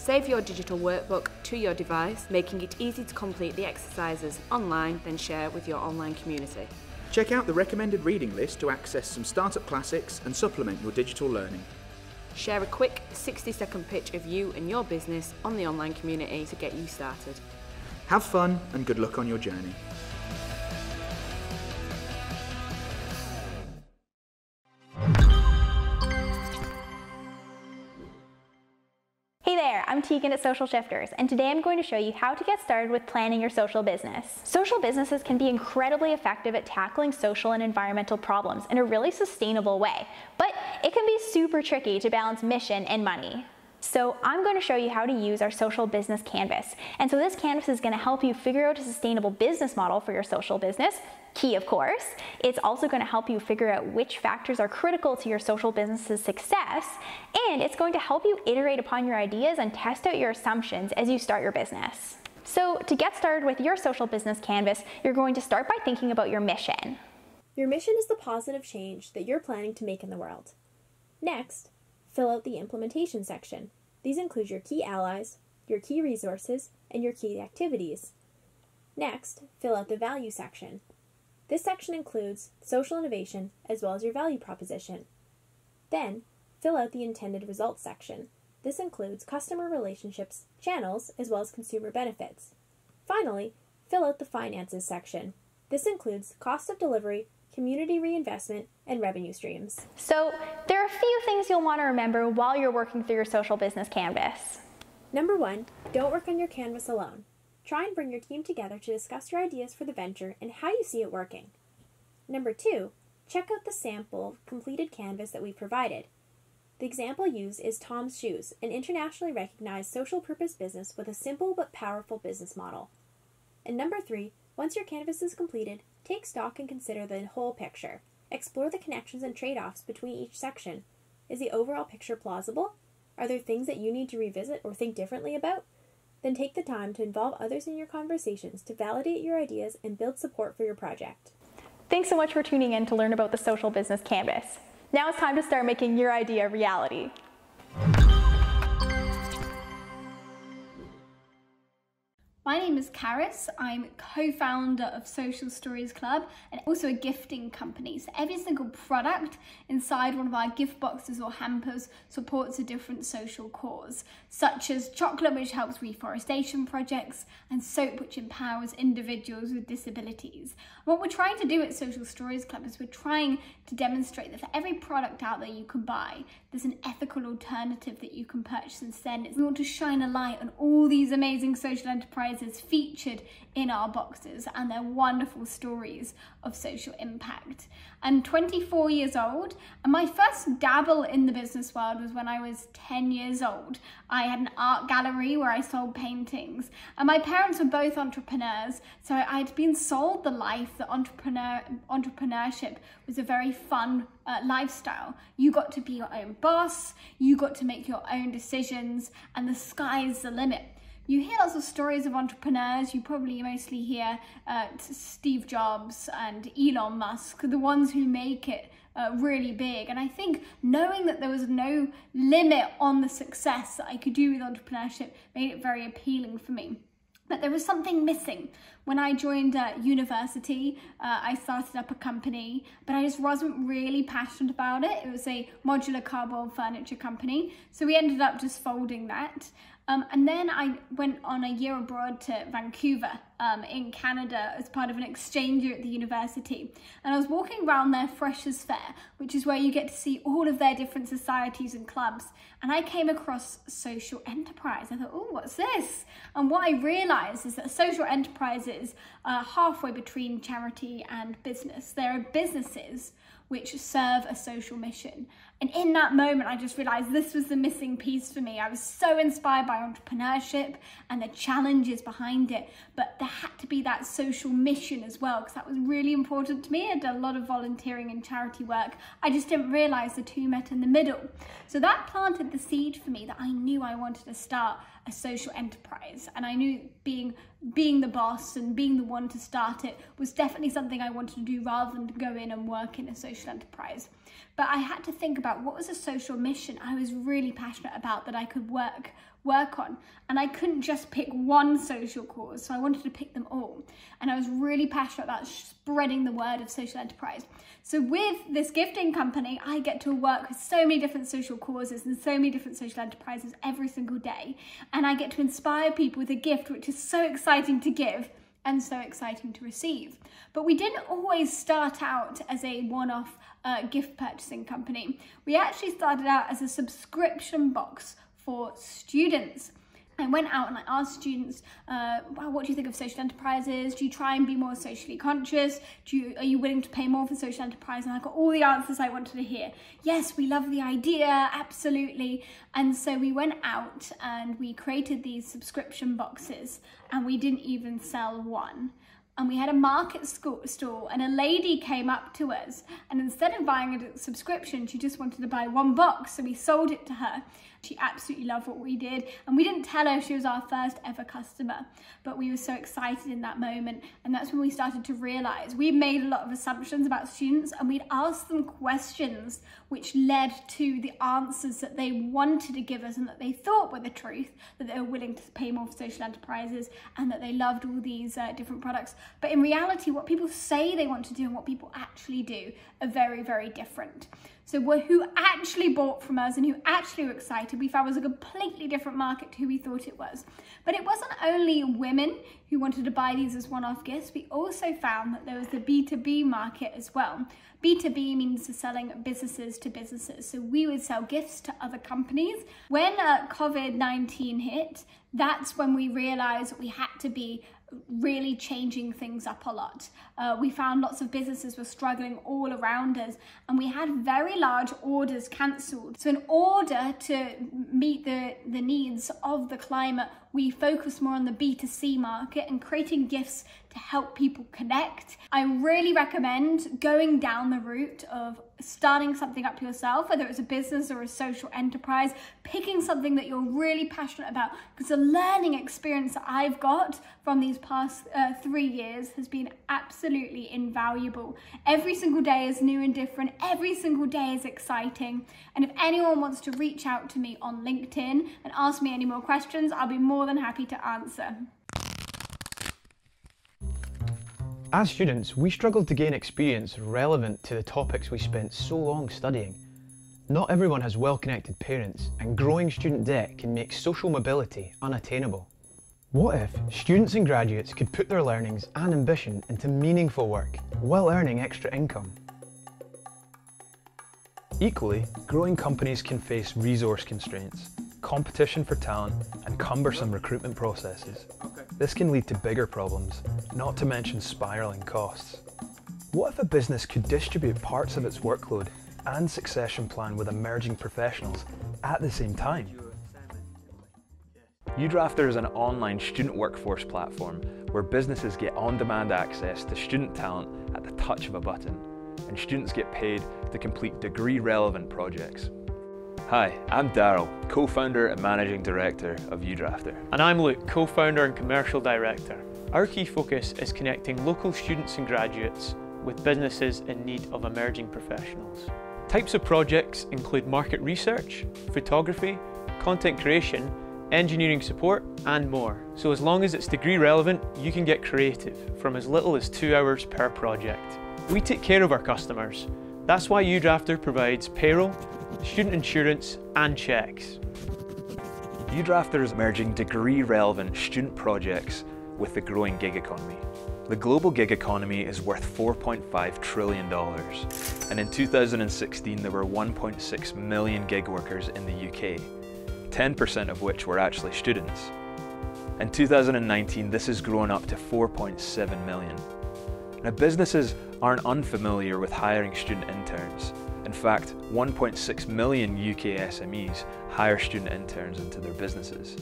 save your digital workbook to your device, making it easy to complete the exercises online, then share with your online community. Check out the recommended reading list to access some startup classics and supplement your digital learning. Share a quick 60-second pitch of you and your business on the online community to get you started. Have fun and good luck on your journey. Hey there, I'm Tegan at Social Shifters, and today I'm going to show you how to get started with planning your social business. Social businesses can be incredibly effective at tackling social and environmental problems in a really sustainable way, but it can be super tricky to balance mission and money. So I'm going to show you how to use our social business canvas. And so this canvas is going to help you figure out a sustainable business model for your social business. Key, of course. It's also going to help you figure out which factors are critical to your social business's success. And it's going to help you iterate upon your ideas and test out your assumptions as you start your business. So to get started with your social business canvas, you're going to start by thinking about your mission. Your mission is the positive change that you're planning to make in the world. Next, fill out the implementation section. These include your key allies, your key resources, and your key activities. Next, fill out the value section. This section includes social innovation as well as your value proposition. Then, fill out the intended results section. This includes customer relationships, channels, as well as consumer benefits. Finally, fill out the finances section. This includes cost of delivery, community reinvestment, and revenue streams. So there are a few things you'll want to remember while you're working through your social business canvas. Number 1, don't work on your canvas alone. Try and bring your team together to discuss your ideas for the venture and how you see it working. Number 2, check out the sample completed canvas that we provided. The example used is Tom's Shoes, an internationally recognized social purpose business with a simple but powerful business model. And number 3, once your canvas is completed, take stock and consider the whole picture. Explore the connections and trade-offs between each section. Is the overall picture plausible? Are there things that you need to revisit or think differently about? Then take the time to involve others in your conversations to validate your ideas and build support for your project. Thanks so much for tuning in to learn about the social business canvas. Now it's time to start making your idea a reality. My name is Karis. I'm co-founder of Social Stories Club and also a gifting company. So every single product inside one of our gift boxes or hampers supports a different social cause, such as chocolate, which helps reforestation projects, and soap, which empowers individuals with disabilities. What we're trying to do at Social Stories Club is we're trying to demonstrate that for every product out there you can buy, there's an ethical alternative that you can purchase instead. We want to shine a light on all these amazing social enterprises featured in our boxes and their wonderful stories of social impact. I'm 24 years old, and my first dabble in the business world was when I was 10 years old. I had an art gallery where I sold paintings, and my parents were both entrepreneurs, so I'd been sold the life that entrepreneurship was a very fun lifestyle. You got to be your own boss, you got to make your own decisions, and the sky's the limit. You hear lots of stories of entrepreneurs. You probably mostly hear Steve Jobs and Elon Musk, the ones who make it really big. And I think knowing that there was no limit on the success that I could do with entrepreneurship made it very appealing for me. But there was something missing. When I joined university, I started up a company, but I just wasn't really passionate about it. It was a modular cardboard furniture company. So we ended up just folding that. And then I went on a year abroad to Vancouver in Canada as part of an exchange year at the university. And I was walking around their Freshers' Fair, which is where you get to see all of their different societies and clubs. And I came across social enterprise. I thought, oh, what's this? And what I realised is that social enterprises are halfway between charity and business. There are businesses which serve a social mission. And in that moment, I just realized this was the missing piece for me. I was so inspired by entrepreneurship and the challenges behind it, but there had to be that social mission as well, because that was really important to me. I did a lot of volunteering and charity work. I just didn't realize the two met in the middle. So that planted the seed for me that I knew I wanted to start a social enterprise. And I knew being the boss and being the one to start it was definitely something I wanted to do rather than to go in and work in a social enterprise. But I had to think about what was a social mission I was really passionate about that I could work on. And I couldn't just pick one social cause, so I wanted to pick them all. And I was really passionate about spreading the word of social enterprise. So with this gifting company, I get to work with so many different social causes and so many different social enterprises every single day. And I get to inspire people with a gift which is so exciting to give and so exciting to receive. But we didn't always start out as a one-off gift purchasing company. We actually started out as a subscription box for students. I went out and I asked students, well, what do you think of social enterprises? Do you try and be more socially conscious? Are you willing to pay more for social enterprise? And I got all the answers I wanted to hear. Yes, we love the idea, absolutely. And so we went out and we created these subscription boxes, and we didn't even sell one. And we had a market stall, and a lady came up to us, and instead of buying a subscription, she just wanted to buy one box, so we sold it to her. She absolutely loved what we did, and we didn't tell her she was our first ever customer, but we were so excited in that moment. And that's when we started to realize we made a lot of assumptions about students, and we'd ask them questions which led to the answers that they wanted to give us and that they thought were the truth, that they were willing to pay more for social enterprises and that they loved all these different products. But in reality, what people say they want to do and what people actually do are very, very different. So who actually bought from us and who actually were excited, we found was a completely different market to who we thought it was. But it wasn't only women who wanted to buy these as one-off gifts. We also found that there was the B2B market as well. B2B means selling businesses to businesses. So we would sell gifts to other companies. When COVID-19 hit, that's when we realized that we had to be really changing things up a lot. We found lots of businesses were struggling all around us, and we had very large orders cancelled. So in order to meet the needs of the climate, we focused more on the B2C market and creating gifts to help people connect. I really recommend going down the route of starting something up yourself, whether it's a business or a social enterprise, picking something that you're really passionate about, because the learning experience that I've got from these past 3 years has been absolutely invaluable. Every single day is new and different. Every single day is exciting. And if anyone wants to reach out to me on LinkedIn and ask me any more questions, I'll be more than happy to answer. As students, we struggled to gain experience relevant to the topics we spent so long studying. Not everyone has well-connected parents, and growing student debt can make social mobility unattainable. What if students and graduates could put their learnings and ambition into meaningful work while earning extra income? Equally, growing companies can face resource constraints, competition for talent, and cumbersome recruitment processes. This can lead to bigger problems, not to mention spiralling costs. What if a business could distribute parts of its workload and succession plan with emerging professionals at the same time? UDrafter is an online student workforce platform where businesses get on-demand access to student talent at the touch of a button, and students get paid to complete degree-relevant projects. Hi, I'm Daryl, co-founder and managing director of UDrafter. And I'm Luke, co-founder and commercial director. Our key focus is connecting local students and graduates with businesses in need of emerging professionals. Types of projects include market research, photography, content creation, engineering support, and more. So as long as it's degree relevant, you can get creative from as little as 2 hours per project. We take care of our customers. That's why UDrafter provides payroll, student insurance, and checks. UDrafter is merging degree-relevant student projects with the growing gig economy. The global gig economy is worth $4.5 trillion, and in 2016 there were 1.6 million gig workers in the UK, 10% of which were actually students. In 2019 this has grown up to 4.7 million. Now businesses aren't unfamiliar with hiring student interns. In fact, 1.6 million UK SMEs hire student interns into their businesses,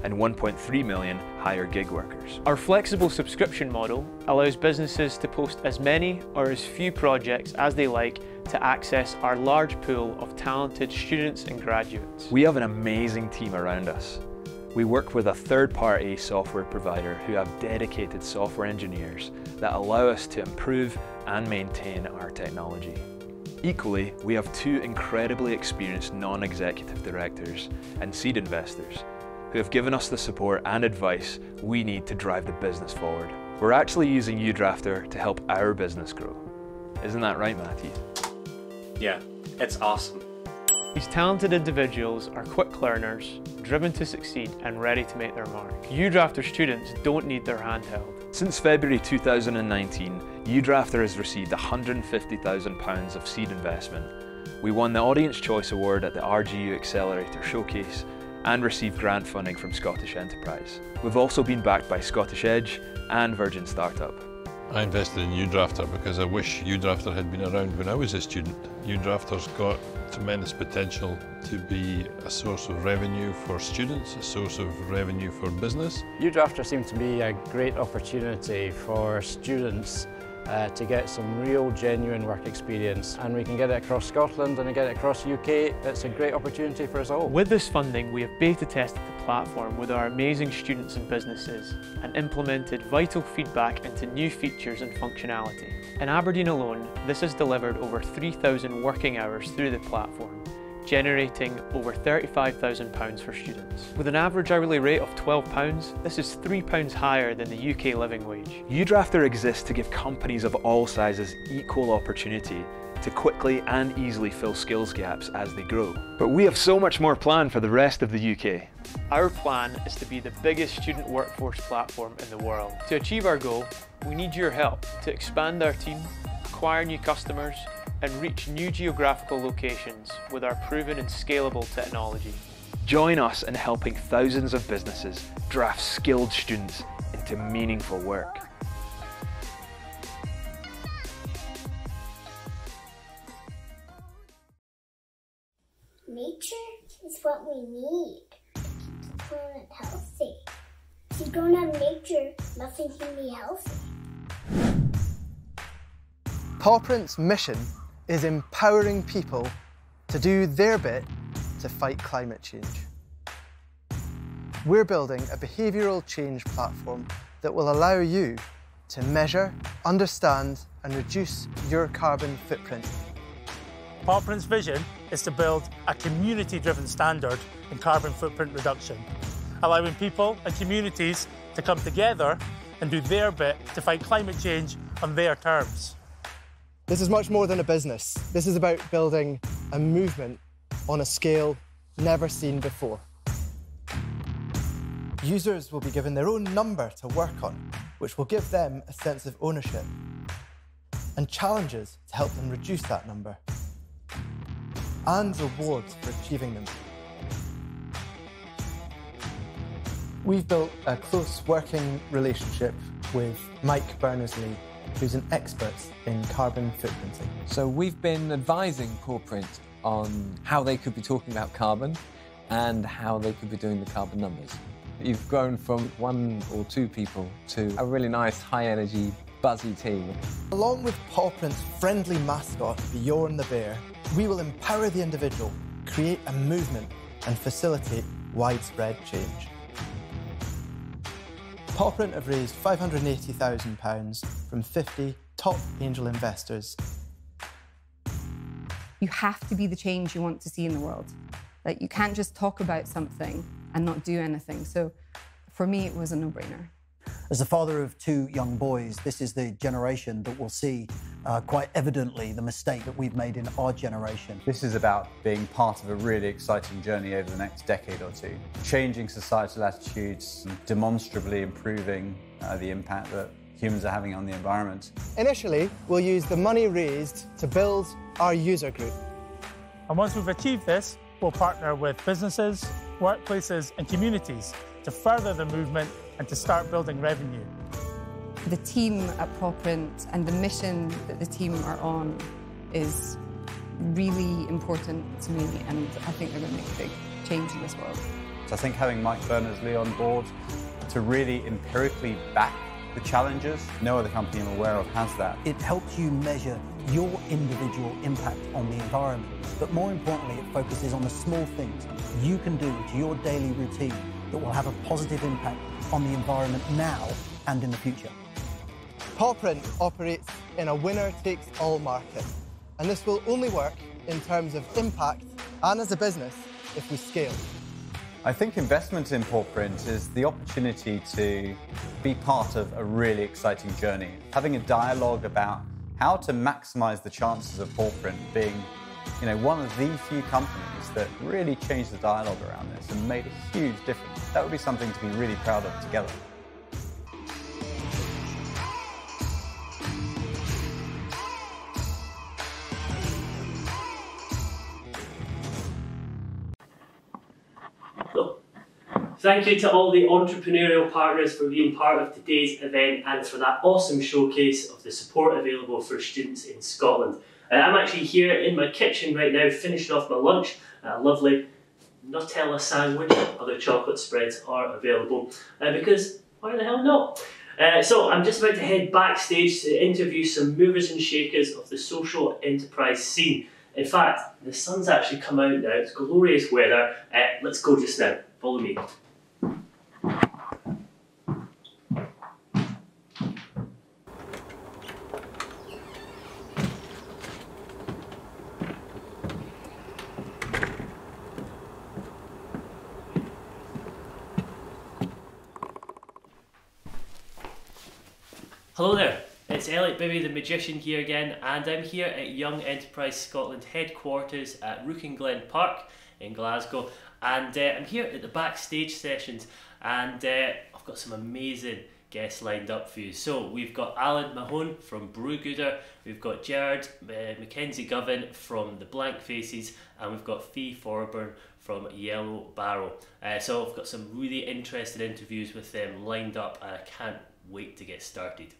and 1.3 million hire gig workers. Our flexible subscription model allows businesses to post as many or as few projects as they like to access our large pool of talented students and graduates. We have an amazing team around us. We work with a third-party software provider who have dedicated software engineers that allow us to improve and maintain our technology. Equally, we have two incredibly experienced non-executive directors and seed investors who have given us the support and advice we need to drive the business forward. We're actually using UDrafter to help our business grow. Isn't that right, Matthew? Yeah, it's awesome. These talented individuals are quick learners, driven to succeed and ready to make their mark. UDrafter students don't need their hand held. Since February 2019, UDrafter has received £150,000 of seed investment. We won the Audience Choice Award at the RGU Accelerator Showcase and received grant funding from Scottish Enterprise. We've also been backed by Scottish Edge and Virgin Startup. I invested in UDrafter because I wish UDrafter had been around when I was a student. UDrafter's got tremendous potential to be a source of revenue for students, a source of revenue for business. UDrafter seemed to be a great opportunity for students to get some real genuine work experience, and we can get it across Scotland and get it across the UK. It's a great opportunity for us all. With this funding, we have beta tested the platform with our amazing students and businesses and implemented vital feedback into new features and functionality. In Aberdeen alone, this has delivered over 3,000 working hours through the platform, generating over £35,000 for students. With an average hourly rate of £12, this is £3 higher than the UK living wage. UDrafter exists to give companies of all sizes equal opportunity to quickly and easily fill skills gaps as they grow. But we have so much more planned for the rest of the UK. Our plan is to be the biggest student workforce platform in the world. To achieve our goal, we need your help to expand our team, acquire new customers, and reach new geographical locations with our proven and scalable technology. Join us in helping thousands of businesses draft skilled students into meaningful work. Nature is what we need to keep the planet healthy. If you don't have nature, nothing can be healthy. PawPrint's mission is empowering people to do their bit to fight climate change. We're building a behavioural change platform that will allow you to measure, understand and reduce your carbon footprint. PawPrint's vision is to build a community-driven standard in carbon footprint reduction, allowing people and communities to come together and do their bit to fight climate change on their terms. This is much more than a business. This is about building a movement on a scale never seen before. Users will be given their own number to work on, which will give them a sense of ownership, and challenges to help them reduce that number, and rewards for achieving them. We've built a close working relationship with Mike Berners-Lee, who's an expert in carbon footprinting. So we've been advising PawPrint on how they could be talking about carbon and how they could be doing the carbon numbers. You've grown from 1 or 2 people to a really nice, high-energy, buzzy team. Along with PawPrint's friendly mascot, Bjorn the Bear, we will empower the individual, create a movement and facilitate widespread change. PawPrint have raised £580,000 from 50 top angel investors. You have to be the change you want to see in the world. Like, you can't just talk about something and not do anything. So for me, it was a no-brainer. As the father of 2 young boys, this is the generation that will see quite evidently the mistake that we've made in our generation. This is about being part of a really exciting journey over the next decade or two, changing societal attitudes, and demonstrably improving the impact that humans are having on the environment. Initially, we'll use the money raised to build our user group. And once we've achieved this, we'll partner with businesses, workplaces and communities to further the movement and to start building revenue. The team at PawPrint and the mission that the team are on is really important to me, and I think they're going to make a big change in this world. So I think having Mike Berners-Lee on board to really empirically back the challenges, no other company I'm aware of has that. It helps you measure your individual impact on the environment, but more importantly, it focuses on the small things you can do to your daily routine that will have a positive impact on the environment now and in the future. PawPrint operates in a winner-takes-all market, and this will only work in terms of impact and as a business if we scale. I think investment in PawPrint is the opportunity to be part of a really exciting journey, having a dialogue about how to maximize the chances of PawPrint being, one of the few companies that really changed the dialogue around this and made a huge difference. That would be something to be really proud of together. Thank you to all the entrepreneurial partners for being part of today's event and for that awesome showcase of the support available for students in Scotland. I'm actually here in my kitchen right now finishing off my lunch. A lovely Nutella sandwich, other chocolate spreads are available because why the hell not? So I'm just about to head backstage to interview some movers and shakers of the social enterprise scene. In fact, the sun's actually come out now, it's glorious weather. Let's go just now, follow me. Hello there, it's Elliot, Bibby the Magician here again, and I'm here at Young Enterprise Scotland headquarters at Glen Park in Glasgow, and I'm here at the Backstage Sessions, and I've got some amazing guests lined up for you. So we've got Alan Mahone from Brewgooder, we've got Gerard Mackenzie Govan from the Blank Faces, and we've got Fee Forburn from Yellow Barrel. So I've got some really interesting interviews with them lined up, and I can't wait to get started.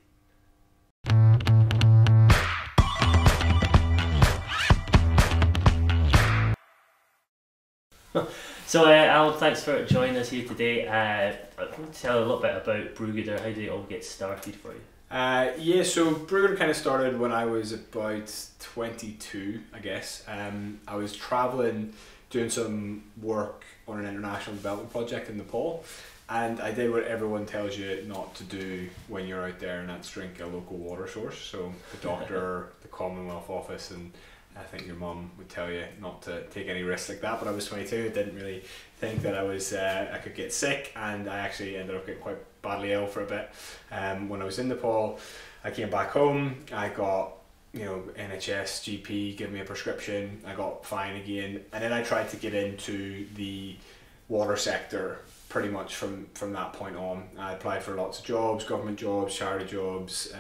So Alan, thanks for joining us here today. I'm going to tell a little bit about Brewgooder. How did it all get started for you? Yeah, so Brewgooder kind of started when I was about 22, I guess. I was travelling, doing some work on an international development project in Nepal, and I did what everyone tells you not to do when you're out there, and that's drink a local water source. So the doctor, the Commonwealth Office, and I think your mum would tell you not to take any risks like that, but I was 22, didn't really think that I could get sick, and I actually ended up getting quite badly ill for a bit. When I was in Nepal, I came back home, I got NHS GP give me a prescription, I got fine again, and then I tried to get into the water sector pretty much from that point on. I applied for lots of jobs, government jobs, charity jobs,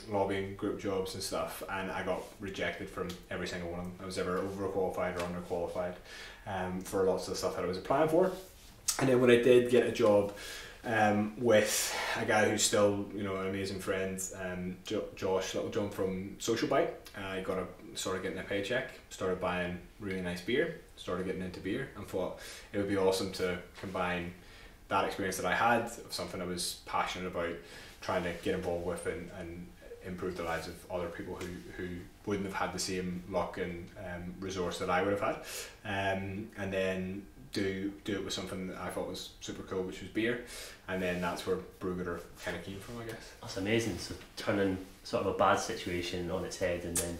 lobbying group jobs and stuff, and I got rejected from every single one of them. I was ever overqualified or underqualified for lots of the stuff that I was applying for. And then when I did get a job with a guy who's still an amazing friend, Josh Littlejohn from Social Bite, I started getting a paycheck, started buying really nice beer, started getting into beer, and thought it would be awesome to combine that experience that I had of something I was passionate about, trying to get involved with and improve the lives of other people who wouldn't have had the same luck and resource that I would have had, and then do it with something that I thought was super cool, which was beer. And then that's where Brewgooder kind of came from, I guess. That's amazing. So turning sort of a bad situation on its head and then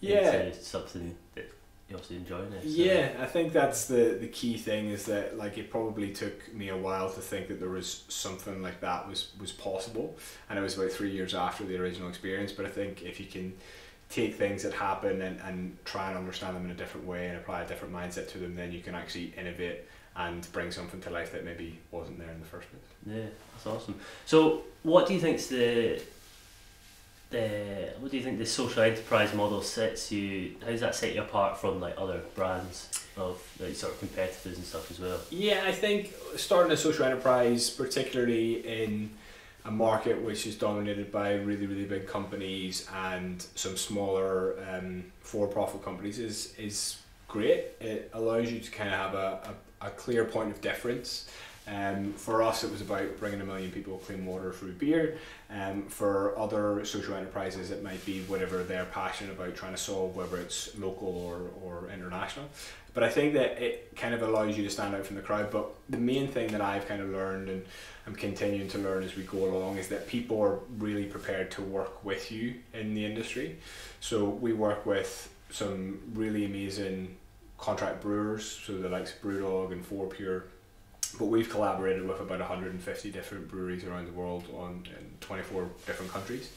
into something that you're also enjoying it. So. Yeah, I think that's the key thing, is that like it probably took me a while to think that there was something like that was possible, and it was about 3 years after the original experience. But I think if you can take things that happen and try and understand them in a different way and apply a different mindset to them, then you can actually innovate and bring something to life that maybe wasn't there in the first place. Yeah, that's awesome. So what do you think's what do you think the social enterprise model sets you, how does that set you apart from like other brands of like sort of competitors and stuff as well? Yeah, I think starting a social enterprise, particularly in a market which is dominated by really, really big companies and some smaller for-profit companies, is great. It allows you to kind of have a clear point of difference. For us, it was about bringing 1 million people clean water through beer. For other social enterprises, it might be whatever they're passionate about trying to solve, whether it's local or international. But I think that it kind of allows you to stand out from the crowd. But the main thing that I've kind of learned, and I'm continuing to learn as we go along, is that people are really prepared to work with you in the industry. So we work with some really amazing contract brewers, so the likes of Brewdog and 4Pure. But we've collaborated with about 150 different breweries around the world in 24 different countries.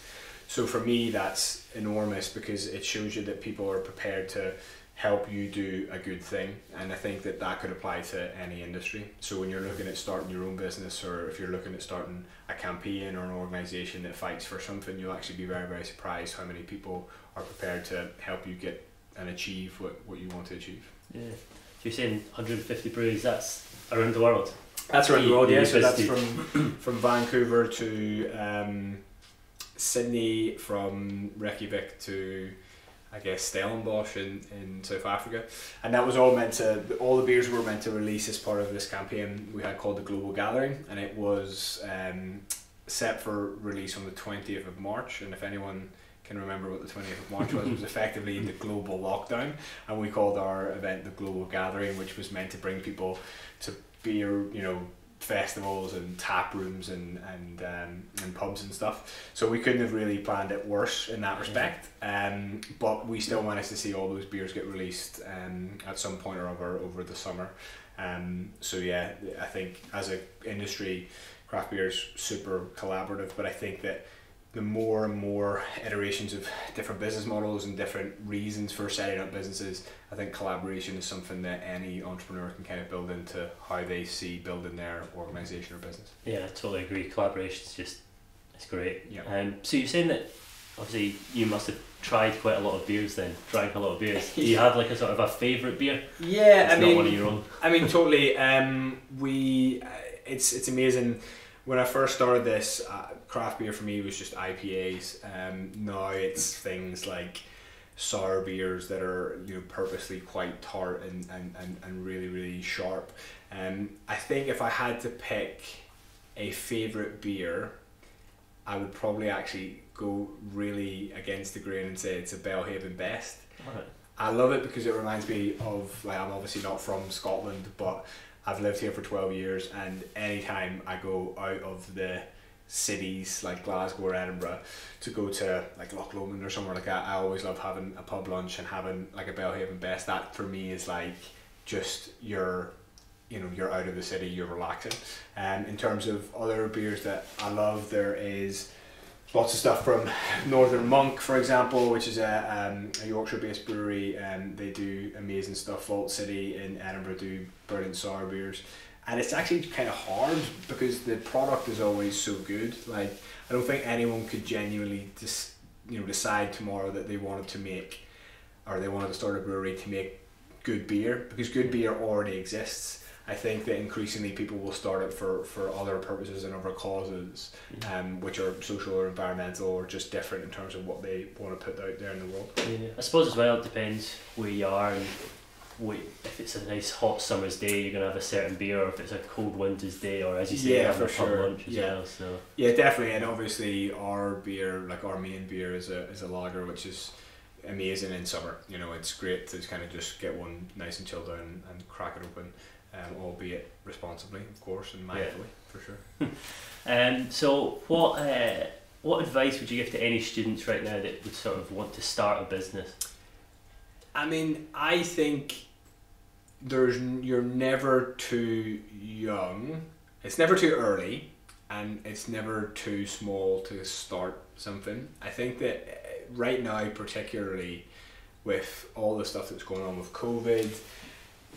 So for me, that's enormous, because it shows you that people are prepared to help you do a good thing. And I think that that could apply to any industry. So when you're looking at starting your own business, or if you're looking at starting a campaign or an organisation that fights for something, you'll actually be very, very surprised how many people are prepared to help you get and achieve what you want to achieve. Yeah. So you're saying 150 breweries, that's around the world? That's around the world, yeah. So that's from Vancouver to Sydney, from Reykjavik to, I guess, Stellenbosch in South Africa. And that was all all the beers were meant to release as part of this campaign we had called the Global Gathering, and it was set for release on the 20th of March. And if anyone can remember what the 20th of March was, it was effectively the global lockdown, and we called our event the Global Gathering, which was meant to bring people to beer, festivals and tap rooms and pubs and stuff. So we couldn't have really planned it worse in that respect, but we still managed to see all those beers get released at some point or other over the summer. So yeah, I think as an industry, craft beer is super collaborative, but I think that the more and more iterations of different business models and different reasons for setting up businesses, I think collaboration is something that any entrepreneur can kind of build into how they see building their organisation or business. Yeah, I totally agree. Collaboration is it's great. Yeah. So you're saying that obviously you must have tried quite a lot of beers then, drank a lot of beers. Do you have like a sort of a favourite beer? Yeah, it's not one of your own. I mean, totally. It's amazing. When I first started this, craft beer for me was just IPAs. Now it's things like sour beers that are purposely quite tart and really, really sharp. I think if I had to pick a favourite beer, I would probably actually go really against the grain and say it's a Belhaven Best. Right. I love it because it reminds me of, like, I'm obviously not from Scotland, but I've lived here for 12 years, and anytime I go out of the cities like Glasgow or Edinburgh to go to like Loch Lomond or somewhere like that, I always love having a pub lunch and having like a Belhaven Best. That for me is like just you're out of the city, you're relaxing. In terms of other beers that I love, there is lots of stuff from Northern Monk, for example, which is a Yorkshire-based brewery, and they do amazing stuff. Vault City in Edinburgh do brilliant sour beers, and it's actually kind of hard because the product is always so good. Like, I don't think anyone could genuinely decide tomorrow that they wanted to make, or they wanted to start a brewery to make good beer, because good beer already exists. I think that increasingly people will start it for other purposes and other causes, which are social or environmental or just different in terms of what they want to put out there in the world. Yeah. I suppose as well it depends where you are, and if it's a nice hot summer's day, you're going to have a certain beer, or if it's a cold winter's day, or as you say, have a pub lunch as well. So. Yeah, definitely, and obviously our beer, like our main beer, is a lager, which is amazing in summer. It's great to kind of just get one nice and chilled out and crack it open. Albeit responsibly, of course, and mindfully, for sure. So what advice would you give to any students right now that would sort of want to start a business? I mean, I think you're never too young. It's never too early, and it's never too small to start something. I think that right now, particularly with all the stuff that's going on with COVID,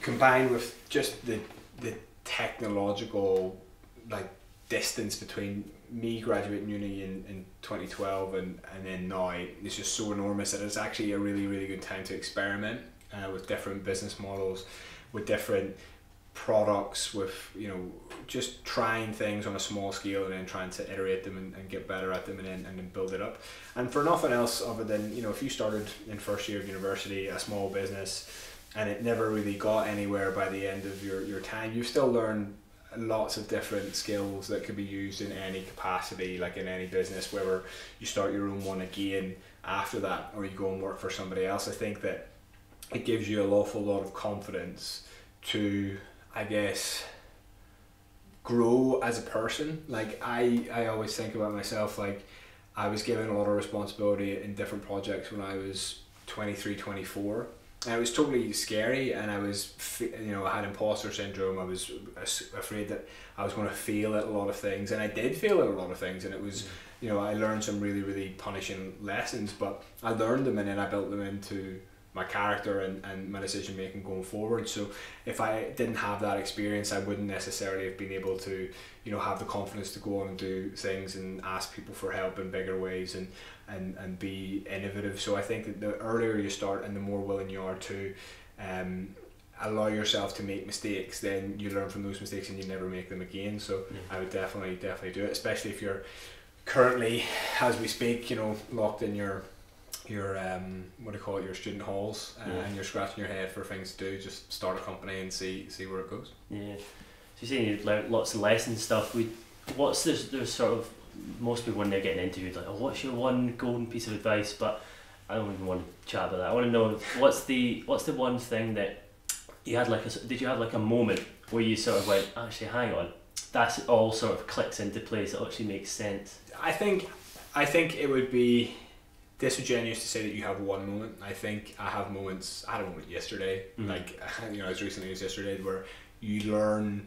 combined with just the technological distance between me graduating uni in 2012 and then now, it's just so enormous that it's actually a really, really good time to experiment with different business models, with different products, with just trying things on a small scale and then trying to iterate them and get better at them and then build it up. And for nothing else other than, if you started in first year of university a small business and it never really got anywhere by the end of your time, you still learn lots of different skills that could be used in any capacity, like in any business, whether you start your own one again after that or you go and work for somebody else. I think that it gives you an awful lot of confidence to, I guess, grow as a person. Like I always think about myself, like I was given a lot of responsibility in different projects when I was 23, 24. And it was totally scary, and I was, I had imposter syndrome. I was afraid that I was going to fail at a lot of things, and I did fail at a lot of things, and it was, I learned some really, really punishing lessons, but I learned them and then I built them into my character and my decision making going forward. So if I didn't have that experience, I wouldn't necessarily have been able to, have the confidence to go on and do things and ask people for help in bigger ways and be innovative. So I think that the earlier you start and the more willing you are to allow yourself to make mistakes, then you learn from those mistakes and you never make them again. So I would definitely do it, especially if you're currently, as we speak, locked in your what do you call it, your student halls, and you're scratching your head for things to do. Just start a company and see where it goes. Yeah. So you're saying you learn lots of lessons stuff. What's there's sort of, most people when they're getting interviewed, like, oh, what's your one golden piece of advice? But I don't even want to chat about that. I want to know what's the one thing that you had, did you have like a moment where you sort of went, actually, hang on, that's all sort of clicks into place, it actually makes sense? I think it would be disingenuous to say that you have one moment. I think I have moments. I had a moment yesterday, as recently as yesterday, where you learn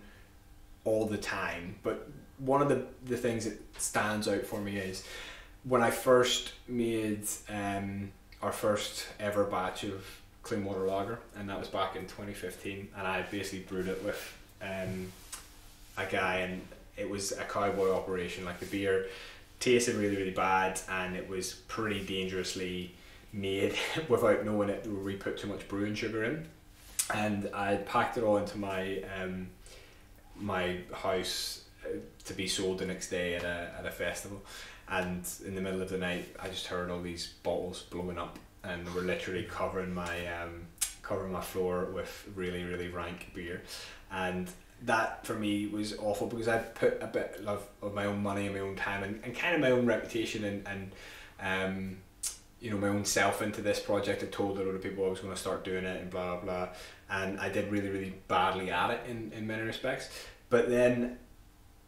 all the time. But one of the things that stands out for me is when I first made our first ever batch of clean water lager, and that was back in 2015, and I basically brewed it with a guy, and it was a cowboy operation. Like, the beer tasted really, really bad, and it was pretty dangerously made without knowing it. We put too much brewing sugar in, and I packed it all into my my house to be sold the next day at a festival. And in the middle of the night, I just heard all these bottles blowing up, and they were literally covering my floor with really, really rank beer. And that for me was awful, because I put a bit of my own money and my own time and kind of my own reputation and my own self into this project. I told a lot of people I was going to start doing it and blah blah blah, and I did really, really badly at it in many respects. But then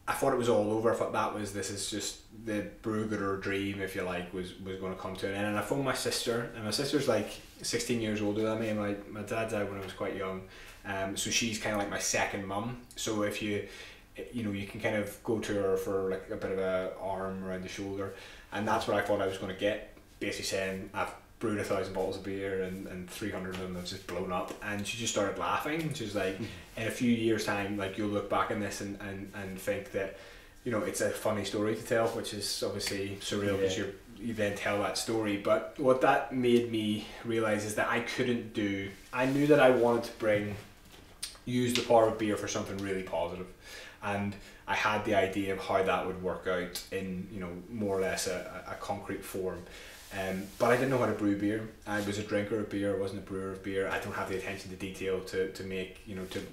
I thought it was all over. I thought this is just the brew-gooder dream, if you like, was going to come to an end. And I phoned my sister, and my sister's like 16 years older than me, and my dad died when I was quite young. So she's kind of like my second mum. So if you can kind of go to her for like a bit of a arm around the shoulder, and that's what I thought I was going to get. Basically saying, I've brewed 1,000 bottles of beer and 300 of them have just blown up. And she just started laughing. She was like, in a few years time, like, you'll look back on this and think that, it's a funny story to tell, which is obviously surreal, because you then tell that story. But what that made me realise is that I knew that I wanted to use the power of beer for something really positive. And I had the idea of how that would work out in, more or less a concrete form. But I didn't know how to brew beer. I was a drinker of beer, I wasn't a brewer of beer. I don't have the attention to detail to make,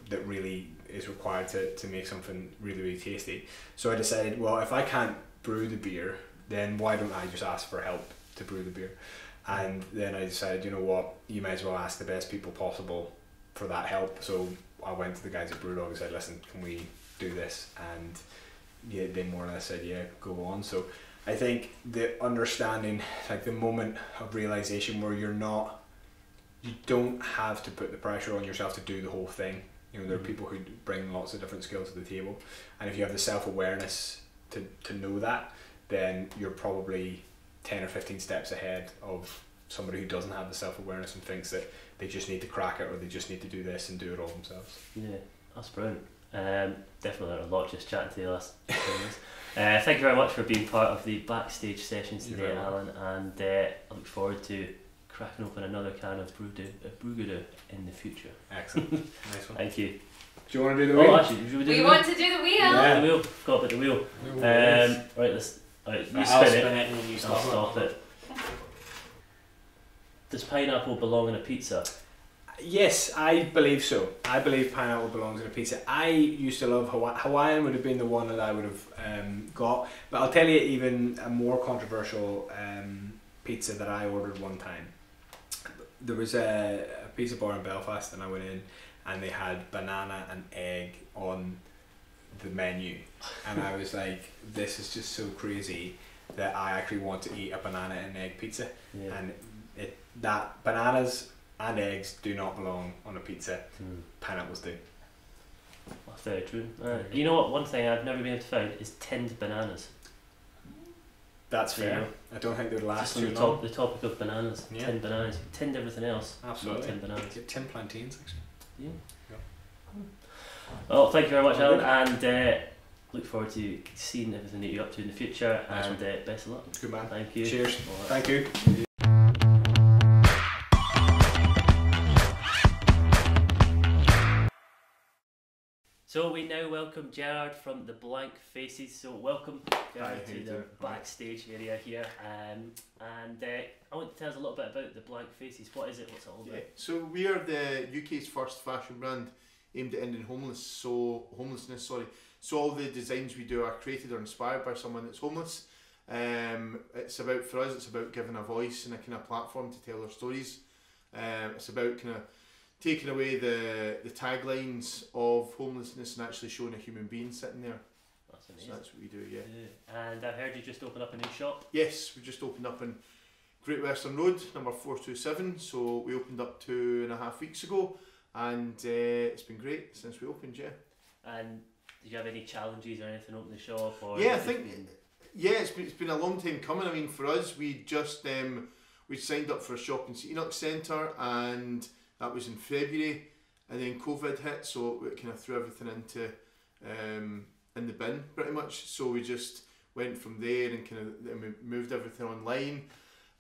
that really is required to make something really, really tasty. So I decided, well, if I can't brew the beer, then why don't I just ask for help to brew the beer? And then I decided, you know what, you might as well ask the best people possible for that help. So I went to the guys at Brewdog and said, listen, can we do this? And yeah, they more or less said, yeah, go on. So I think the understanding, like the moment of realization where you're not you don't have to put the pressure on yourself to do the whole thing. You know, there are people who bring lots of different skills to the table, and if you have the self-awareness to know that, then you're probably 10 or 15 steps ahead of somebody who doesn't have the self-awareness and thinks that they just need to crack it, or they just need to do this and do it all themselves. Yeah, that's brilliant. Definitely learned a lot just chatting to you last 10 minutes. Thank you very much for being part of the Backstage Sessions today, Alan, and I look forward to cracking open another can of Brugada in the future. Excellent. Nice one. Thank you. Do you want to do the wheel? Oh, actually, should we do We the want wheel? to do the wheel. Yeah. The wheel. Forgot about the wheel. Right, let's. Right, you I'll spin it. and then you I'll stop it. Does pineapple belong in a pizza? Yes, I believe so. I believe pineapple belongs in a pizza. I used to love Hawaiian would have been the one that I would have got, but I'll tell you even a more controversial pizza that I ordered one time. There was a pizza bar in Belfast, and I went in, and they had banana and egg on the menu, and I was like, this is just so crazy that I actually want to eat a banana and egg pizza. Yeah. And that bananas and eggs do not belong on a pizza. Pineapples do. That's very true. You know what? One thing I've never been able to find is tinned bananas. That's There you fair. go. I don't think they would last Just on too long. the topic of bananas, Yeah. tinned bananas. We tinned everything else. Absolutely. Not tinned bananas. Get tinned plantains, actually. Yeah. Yeah. Well, thank you very much, All Alan, good. and look forward to seeing everything that you're up to in the future. Nice And one. best of luck. Good man. Thank you. Cheers. All right. Thank you. So we now welcome Gerard from the Blank Faces. So welcome, Gerard, Hi, to the backstage area here. And I want to tell us a little bit about the Blank Faces. What is it? What's it all about? Yeah. So we are the UK's first fashion brand aimed at ending homelessness. So all the designs we do are created or inspired by someone that's homeless. It's about, for us, it's about giving a voice and a kind of platform to tell their stories. It's about kind of taking away the taglines of homelessness and actually showing a human being sitting there. That's amazing. So that's what we do, yeah. And I've heard you just opened up a new shop. Yes, we just opened up in Great Western Road, number 427. So we opened up 2.5 weeks ago, and it's been great since we opened, yeah. And did you have any challenges or anything opening the shop? Or Yeah, I think it's been a long time coming. I mean, for us, we just we signed up for a shop in St Enoch Centre, and that was in February, and then COVID hit, so it kind of threw everything into in the bin pretty much. So we just went from there and then we moved everything online,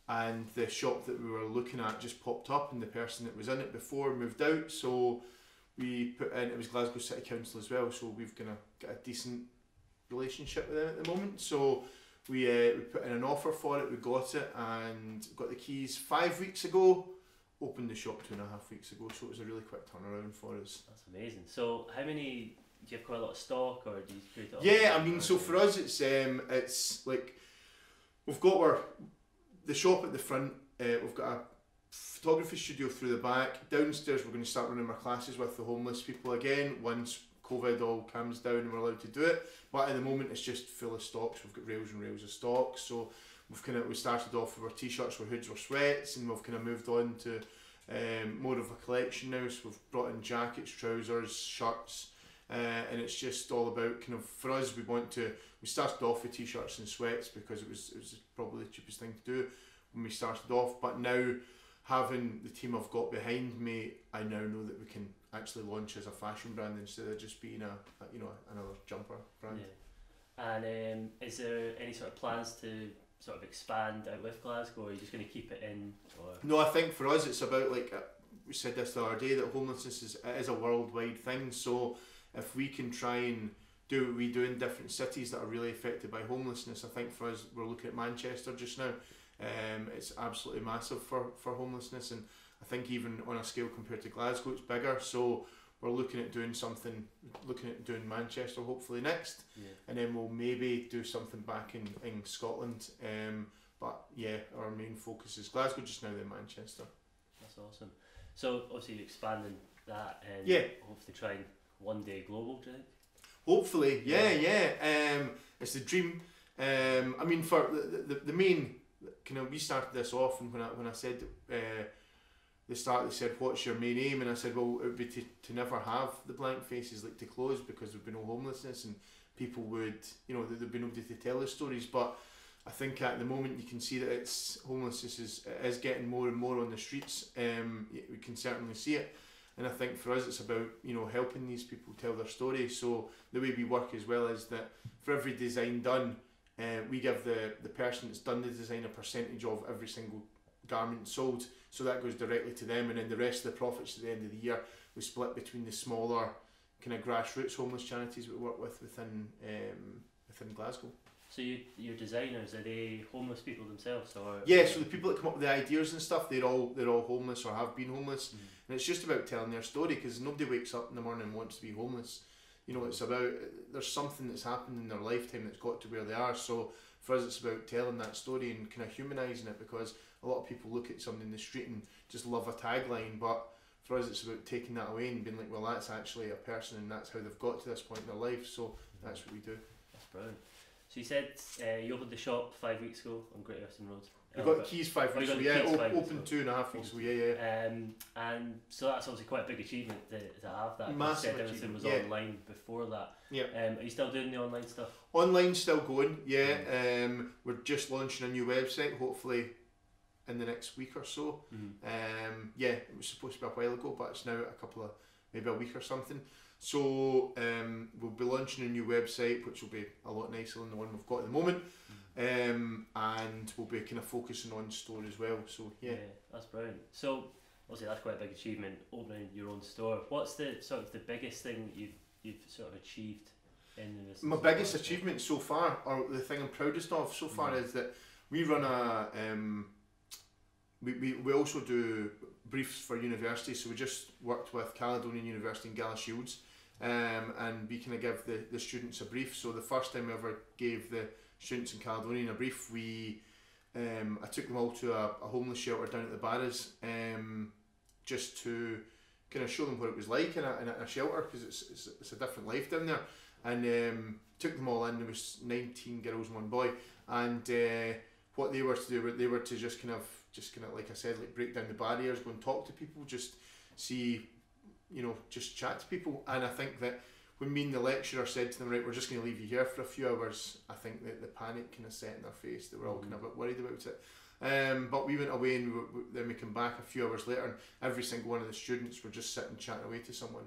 and the shop that we were looking at just popped up, and the person that was in it before moved out, so we put in, it was Glasgow City Council as well, so we've kind of got a decent relationship with them at the moment. So we put in an offer for it, we got it, and got the keys 5 weeks ago. Opened the shop 2.5 weeks ago, so it was a really quick turnaround for us. That's amazing. So how many, do you have quite a lot of stock, or do you create it all? Yeah, I mean, so for us it's like we've got the shop at the front, we've got a photography studio through the back. Downstairs we're going to start running our classes with the homeless people again once COVID all calms down and we're allowed to do it, but at the moment it's just full of stocks. We've got rails and rails of stock, so we started off with our t-shirts, our hoods, our sweats, and we've kind of moved on to more of a collection now. So we've brought in jackets, trousers, shirts, and it's just all about kind of, for us, we started off with t-shirts and sweats because it was probably the cheapest thing to do when we started off, but now having the team I've got behind me, I now know that we can actually launch as a fashion brand instead of just being another jumper brand. Yeah. And is there any sort of plans to sort of expand out with Glasgow, or are you just going to keep it in? Or? No, I think for us it's about, like we said this the other day, that homelessness is a worldwide thing. So if we can try and do what we do in different cities that are really affected by homelessness, I think for us, we're looking at Manchester just now. It's absolutely massive for homelessness, and I think even on a scale compared to Glasgow it's bigger. So we're looking at doing Manchester hopefully next, and then we'll maybe do something back in Scotland. But yeah, our main focus is Glasgow just now, then Manchester. That's awesome. So obviously you're expanding that, and hopefully trying one day global, do you think? Hopefully, yeah. It's the dream. I mean, for the main kind of, we started this off, and when I said they said, what's your main aim? And I said, well, it would be to never have the blank faces, like to close, because there'd be no homelessness and people would, you know, there'd be nobody to tell the stories. But I think at the moment you can see that homelessness is getting more and more on the streets. We can certainly see it. And I think for us it's about, you know, helping these people tell their story. So the way we work as well is that for every design done, we give the person that's done the design a percentage of every single garment sold, so that goes directly to them, and then the rest of the profits at the end of the year we split between the smaller kind of grassroots homeless charities we work with within Glasgow. So your designers, are they homeless people themselves, or? Yeah, so the people that come up with the ideas and stuff, they're all homeless or have been homeless, and it's just about telling their story, because nobody wakes up in the morning and wants to be homeless. You know, it's about, there's something that's happened in their lifetime that's got to where they are. So for us it's about telling that story and kind of humanising it, because a lot of people look at somebody in the street and just love a tagline, but for us it's about taking that away and being like, well, that's actually a person and that's how they've got to this point in their life. So that's what we do. That's brilliant. So you said you opened the shop 5 weeks ago on Great Western Road. We got the keys 5 weeks ago, yeah, open 2.5 weeks ago, yeah. And so that's obviously quite a big achievement to have that. Massive you said everything was achievement, online before that. Yeah. Are you still doing the online stuff? Online's still going, yeah. We're just launching a new website, hopefully in the next week or so. Yeah, it was supposed to be a while ago, but it's now maybe a week or something. So we'll be launching a new website, which will be a lot nicer than the one we've got at the moment, and we'll be kind of focusing on store as well. So yeah, that's brilliant. So obviously that's quite a big achievement, opening your own store. What's the sort of the biggest thing you've sort of achieved in this? My biggest achievement so far, or the thing I'm proudest of so far, is that we run a we also do briefs for universities. So we just worked with Caledonian University and Gala Shields, and we kind of give the students a brief. So the first time we ever gave the students in Caledonian a brief, I took them all to a homeless shelter down at the Barras, just to kind of show them what it was like in a shelter, because it's a different life down there, and took them all in. There was 19 girls and 1 boy, and what they were to do, they were to just kind of like I said, like break down the barriers, go and talk to people, just see, you know, just chat to people. And I think that when me and the lecturer said to them, right, we're just going to leave you here for a few hours, I think that the panic kind of set in their face. They were all kind of a bit worried about it. But we went away, and then we came back a few hours later, and every single one of the students were just sitting chatting away to someone.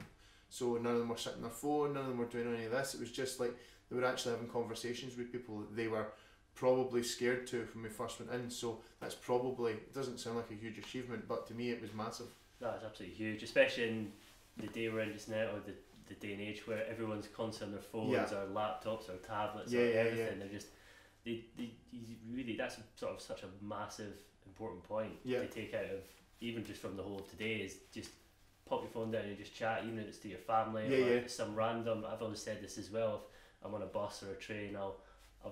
So none of them were sitting on their phone, none of them were doing any of this. It was just like they were actually having conversations with people that they were probably scared to when we first went in. So that's probably, it doesn't sound like a huge achievement, but to me it was massive. That's absolutely huge, especially in the day we're in just now, or the day and age where everyone's constantly on their phones or laptops or tablets or everything. They're just they really, that's sort of such a massive important point to take out of, even just from the whole of today, is just pop your phone down and just chat, even if it's to your family or some random. I've always said this as well, if I'm on a bus or a train, I'll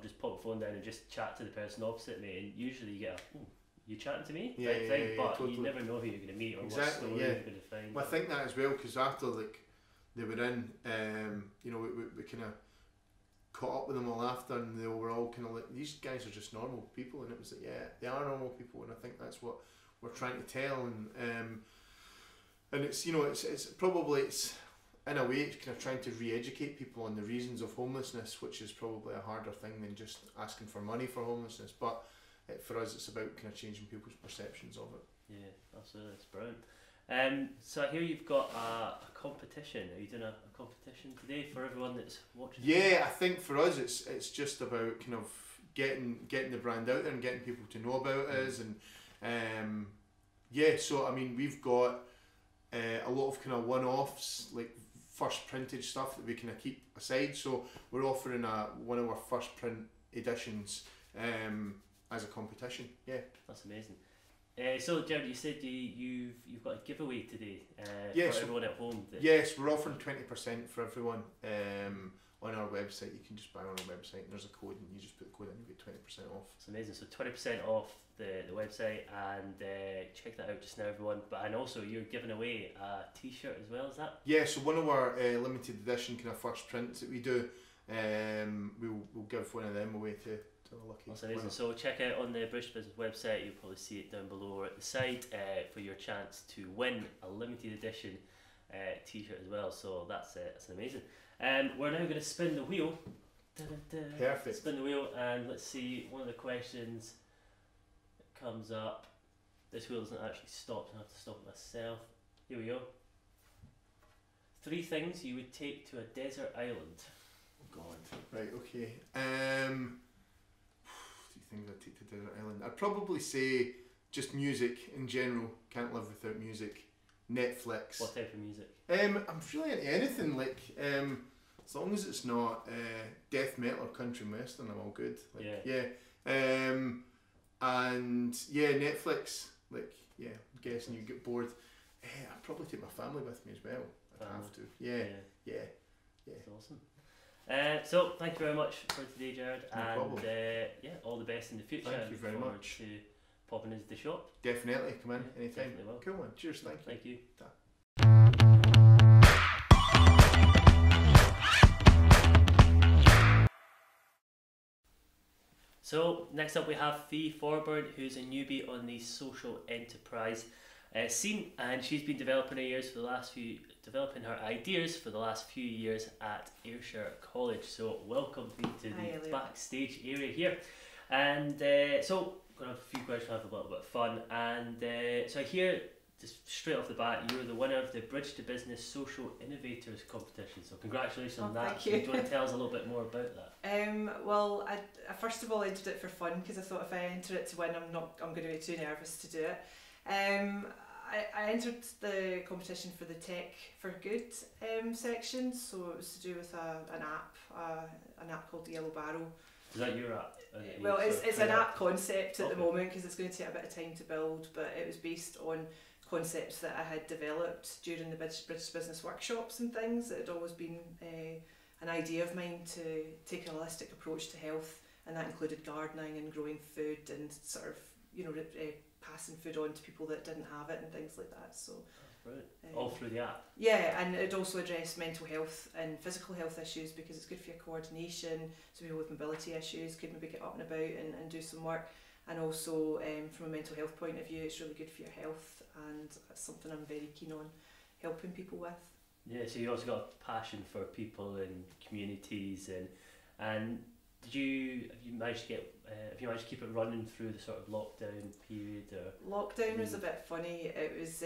just pop the phone down and just chat to the person opposite me, and usually you get a, you chatting to me? But totally. You never know who you're going to meet or what story you're going to find. Well, I think that as well, because after like they were in, you know, we kind of caught up with them all after, and they were all kind of like, these guys are just normal people, and it was like, yeah, they are normal people, and I think that's what we're trying to tell, and it's, you know, it's probably, it's in a way, it's kind of trying to re-educate people on the reasons of homelessness, which is probably a harder thing than just asking for money for homelessness. But for us, it's about kind of changing people's perceptions of it. Yeah, absolutely, it's brilliant. So I hear you've got a competition. Are you doing a competition today for everyone that's watching? Yeah, I think for us, it's just about kind of getting the brand out there and getting people to know about us, and yeah. So I mean, we've got a lot of kind of one-offs, like first printed stuff that we kind of keep aside. So we're offering one of our first print editions as a competition. Yeah, that's amazing. So Jared, you said you've got a giveaway today for everyone at home. Yes, we're offering 20% for everyone on our website. You can just buy on our website, and there's a code, and you just put the code in, you get 20% off. It's amazing. So 20% off the website, and check that out just now, everyone. And also you're giving away a t-shirt as well, is that? Yeah, so one of our limited edition kind of first prints that we do, we'll give one of them away to That's amazing. So check out on the British Business website, you'll probably see it down below or at the side for your chance to win a limited edition t-shirt as well. So that's amazing. We're now going to spin the wheel. Perfect. Spin the wheel and let's see one of the questions that comes up. This wheel doesn't actually stop, so I have to stop it myself. Here we go. 3 things you would take to a desert island. Oh God. Right, okay. 3 things I'd take to a desert island. I'd probably say just music in general. Can't live without music. Netflix. What type of music? I'm really into anything, like as long as it's not death metal or country and western, I'm all good. Like, yeah. And yeah, Netflix. Like, yeah, I'm guessing you get bored. I'd probably take my family with me as well. I'd have to. Yeah. That's awesome. So thank you very much for today, Jared. No problem. Yeah, all the best in the future. Thank you very much. To popping into the shop. Definitely, come in anytime. Definitely will. Cool one. Cheers, thank you. Thank you. Ta. So next up we have Fee Forburn, who's a newbie on the social enterprise scene, and she's been developing her ideas for the last few years at Ayrshire College. So welcome Fee to the backstage area here, and so we're gonna have a few questions, have a little bit of fun, and so I hear just straight off the bat you're the winner of the Bridge to Business Social Innovators competition. So congratulations on that. Thank you. Do you want to tell us a little bit more about that? Well, I first of all entered it for fun because I thought if I enter it to win, I'm going to be too nervous to do it. I entered the competition for the Tech for Good section, so it was to do with an app called Yellow Barrel. Is that your app? Well, it's an app concept at the moment because it's going to take a bit of time to build, but it was based on concepts that I had developed during the British Business workshops and things. It had always been an idea of mine to take a holistic approach to health, and that included gardening and growing food and sort of, passing food on to people that didn't have it and things like that. So brilliant. All through the app. Yeah, and it also addressed mental health and physical health issues because it's good for your coordination, so people with mobility issues could maybe get up and about and do some work. And also from a mental health point of view, it's really good for your health, and that's something I'm very keen on helping people with. Yeah, so you also got a passion for people and communities, and have you managed to keep it running through the sort of lockdown period? Or lockdown was a bit funny. It was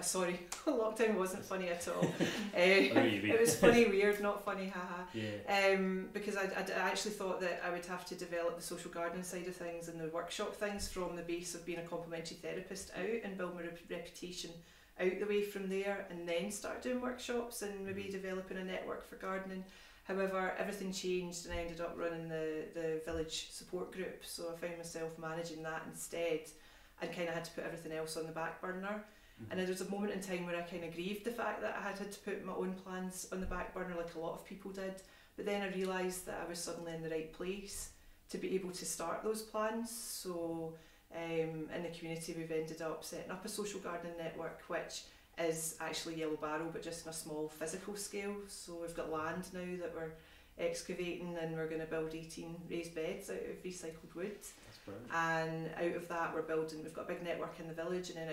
sorry, lockdown wasn't funny at all. It was funny, weird, not funny, haha. Yeah. Because I actually thought that I would have to develop the social gardening side of things and the workshop things from the base of being a complementary therapist out and build my reputation out the way from there, and then start doing workshops and maybe developing a network for gardening. However, everything changed and I ended up running the village support group, so I found myself managing that instead and kind of had to put everything else on the back burner. And there was a moment in time where I kind of grieved the fact that I had to put my own plans on the back burner like a lot of people did, but then I realised that I was suddenly in the right place to be able to start those plans. So in the community we've ended up setting up a social gardening network, which is actually Yellow Barrel but just on a small physical scale. So we've got land now that we're excavating, and we're going to build 18 raised beds out of recycled wood. That's brilliant. And out of that we've got a big network in the village, and then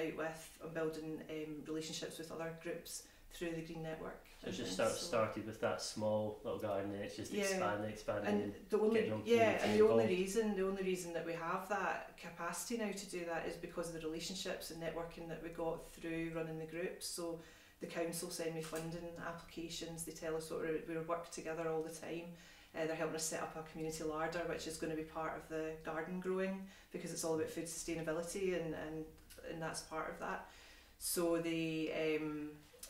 I'm building relationships with other groups through the Green Network. So it's just started with that small little garden, and it's just expanding and the only reason that we have that capacity now to do that is because of the relationships and networking that we got through running the groups. So the council send me funding applications, they tell us we work together all the time. They're helping us set up a community larder, which is going to be part of the garden growing, because it's all about food sustainability and that's part of that. So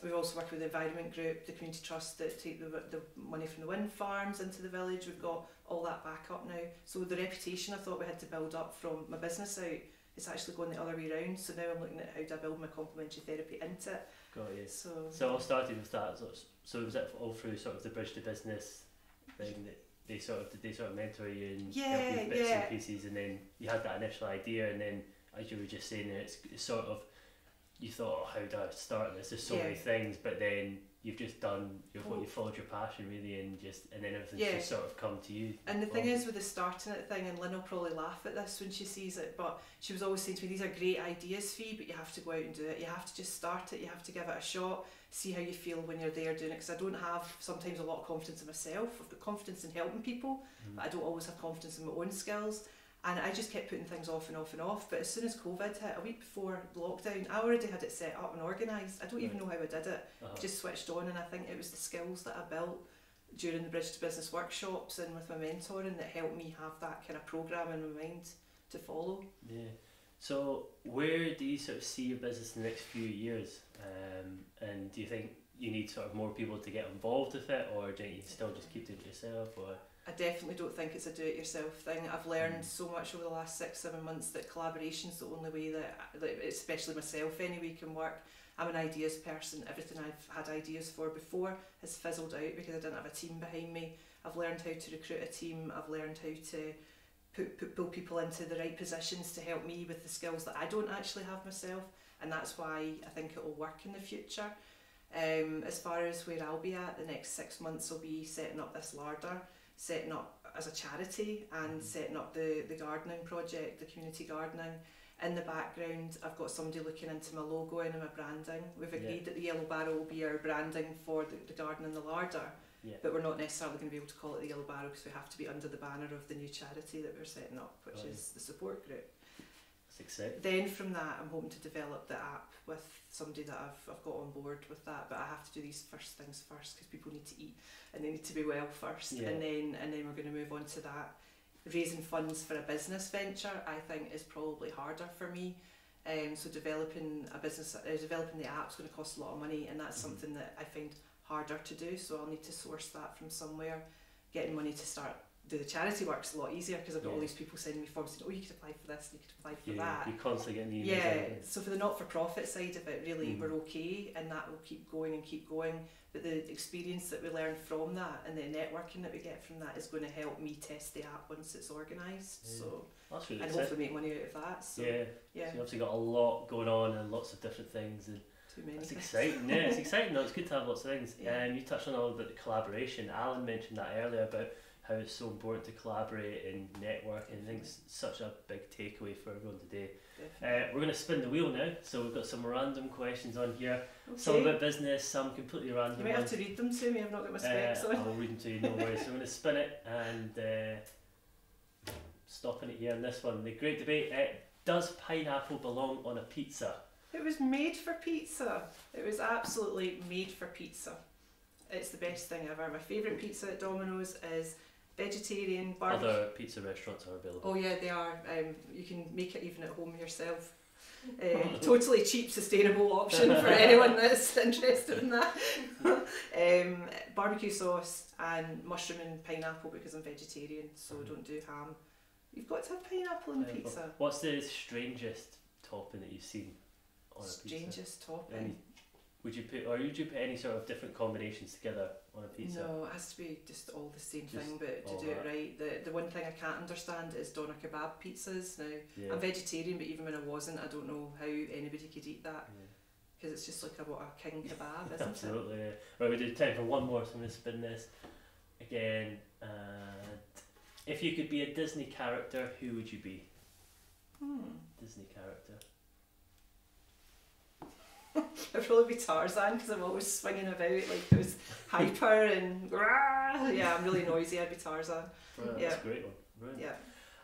we've also worked with the environment group, the community trust that take the money from the wind farms into the village. We've got all that back up now. So the reputation I thought we had to build up from my business out, it's actually going the other way around. So now I'm looking at how do I build my complementary therapy into it. Got you. So all started with that. So was it all through sort of the Bridge to Business thing that they sort of mentor you and help you with bits and pieces, and then you had that initial idea, and then as you were just saying, it's sort of, you thought, how do I start this? There's so many things, but then you've just done, you followed your passion really, and then everything's Yeah. just sort of come to you. And the thing is with the starting it thing, and Lynn will probably laugh at this when she sees it, but she was always saying to me, these are great ideas for you, but you have to go out and do it. You have to just start it, you have to give it a shot, see how you feel when you're there doing it, because I don't have sometimes a lot of confidence in myself. I've got confidence in helping people, but I don't always have confidence in my own skills. And I just kept putting things off and off and off. But as soon as COVID hit, a week before lockdown, I already had it set up and organised. I don't even know how I did it. Just switched on, and I think it was the skills that I built during the Bridge to Business workshops and with my mentoring that helped me have that kind of programme in my mind to follow. Yeah. So where do you sort of see your business in the next few years? And do you think you need sort of more people to get involved with it, or do you still just keep doing it yourself? Or I definitely don't think it's a do-it-yourself thing. I've learned so much over the last 6-7 months that collaboration's the only way that especially myself anyway, can work. I'm an ideas person. Everything I've had ideas for before has fizzled out because I didn't have a team behind me. I've learned how to recruit a team. I've learned how to pull people into the right positions to help me with the skills that I don't actually have myself, and that's why I think it will work in the future. As far as where I'll be at, the next 6 months will be setting up this larder, setting up as a charity, and setting up the gardening project, the community gardening. In the background, I've got somebody looking into my logo and my branding. We've agreed that the Yellow Barrow will be our branding for the garden and the larder, but we're not necessarily going to be able to call it the Yellow Barrow because we have to be under the banner of the new charity that we're setting up, which is the support group. That's exciting. Then from that, I'm hoping to develop the app with somebody that I've got on board with that, but I have to do these first things first because people need to eat and they need to be well first, and then we're going to move on to that. Raising funds for a business venture, I think, is probably harder for me. So developing a business, developing the app is going to cost a lot of money, and that's something that I find harder to do. So I'll need to source that from somewhere. Getting money to start do the charity work's a lot easier because I've got all these people sending me forms saying, oh, you could apply for this, and you could apply for that. You're constantly getting emails. So for the not-for-profit side of it, really, we're okay, and that will keep going and keep going. But the experience that we learn from that and the networking that we get from that is going to help me test the app once it's organised. So that's really and exciting. hopefully make money out of that. So, So you've obviously got a lot going on and lots of different things. And too many. That's exciting. Yeah, it's exciting. No, it's good to have lots of things. You touched on all about the collaboration. Alan mentioned that earlier about how it's so important to collaborate and network, and I think it's such a big takeaway for everyone today. We're going to spin the wheel now, so we've got some random questions on here. Okay. Some about business, some completely random. You might have to read them to me, I've not got my specs on. I'll read them to you, no worries. So I'm going to spin it and stopping it here on this one. The great debate, does pineapple belong on a pizza? It was made for pizza. It was absolutely made for pizza. It's the best thing ever. My favourite pizza at Domino's is vegetarian barbecue. Other pizza restaurants are available. Oh yeah, they are. You can make it even at home yourself. Totally cheap, sustainable option for anyone that's interested in that. Barbecue sauce and mushroom and pineapple because I'm vegetarian, so don't do ham. You've got to have pineapple in the pizza. What's the strangest topping that you've seen on a pizza? Strangest topping? Would you put any sort of different combinations together on a pizza? No, it has to be just all the same thing, but to do it right. The one thing I can't understand is doner kebab pizzas. Now, I'm vegetarian, but even when I wasn't, I don't know how anybody could eat that. Because it's just like a king kebab, isn't Absolutely, yeah. Right, we do time for one more, so I'm going to spin this again. And if you could be a Disney character, who would you be? Disney character. I'd probably be Tarzan because I'm always swinging about like I was hyper and yeah, I'm really noisy. I'd be Tarzan. Well, yeah, that's a great one. Brilliant.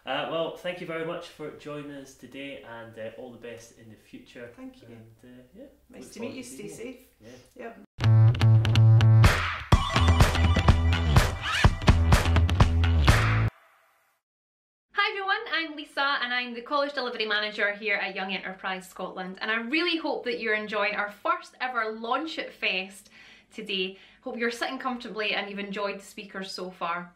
Yeah. Well, thank you very much for joining us today, and all the best in the future. Thank you. And yeah, nice to meet you. Stay safe. Yeah. Hi everyone, I'm Lisa and I'm the College Delivery Manager here at Young Enterprise Scotland, and I really hope that you're enjoying our first ever Launch It Fest today. Hope you're sitting comfortably and you've enjoyed the speakers so far.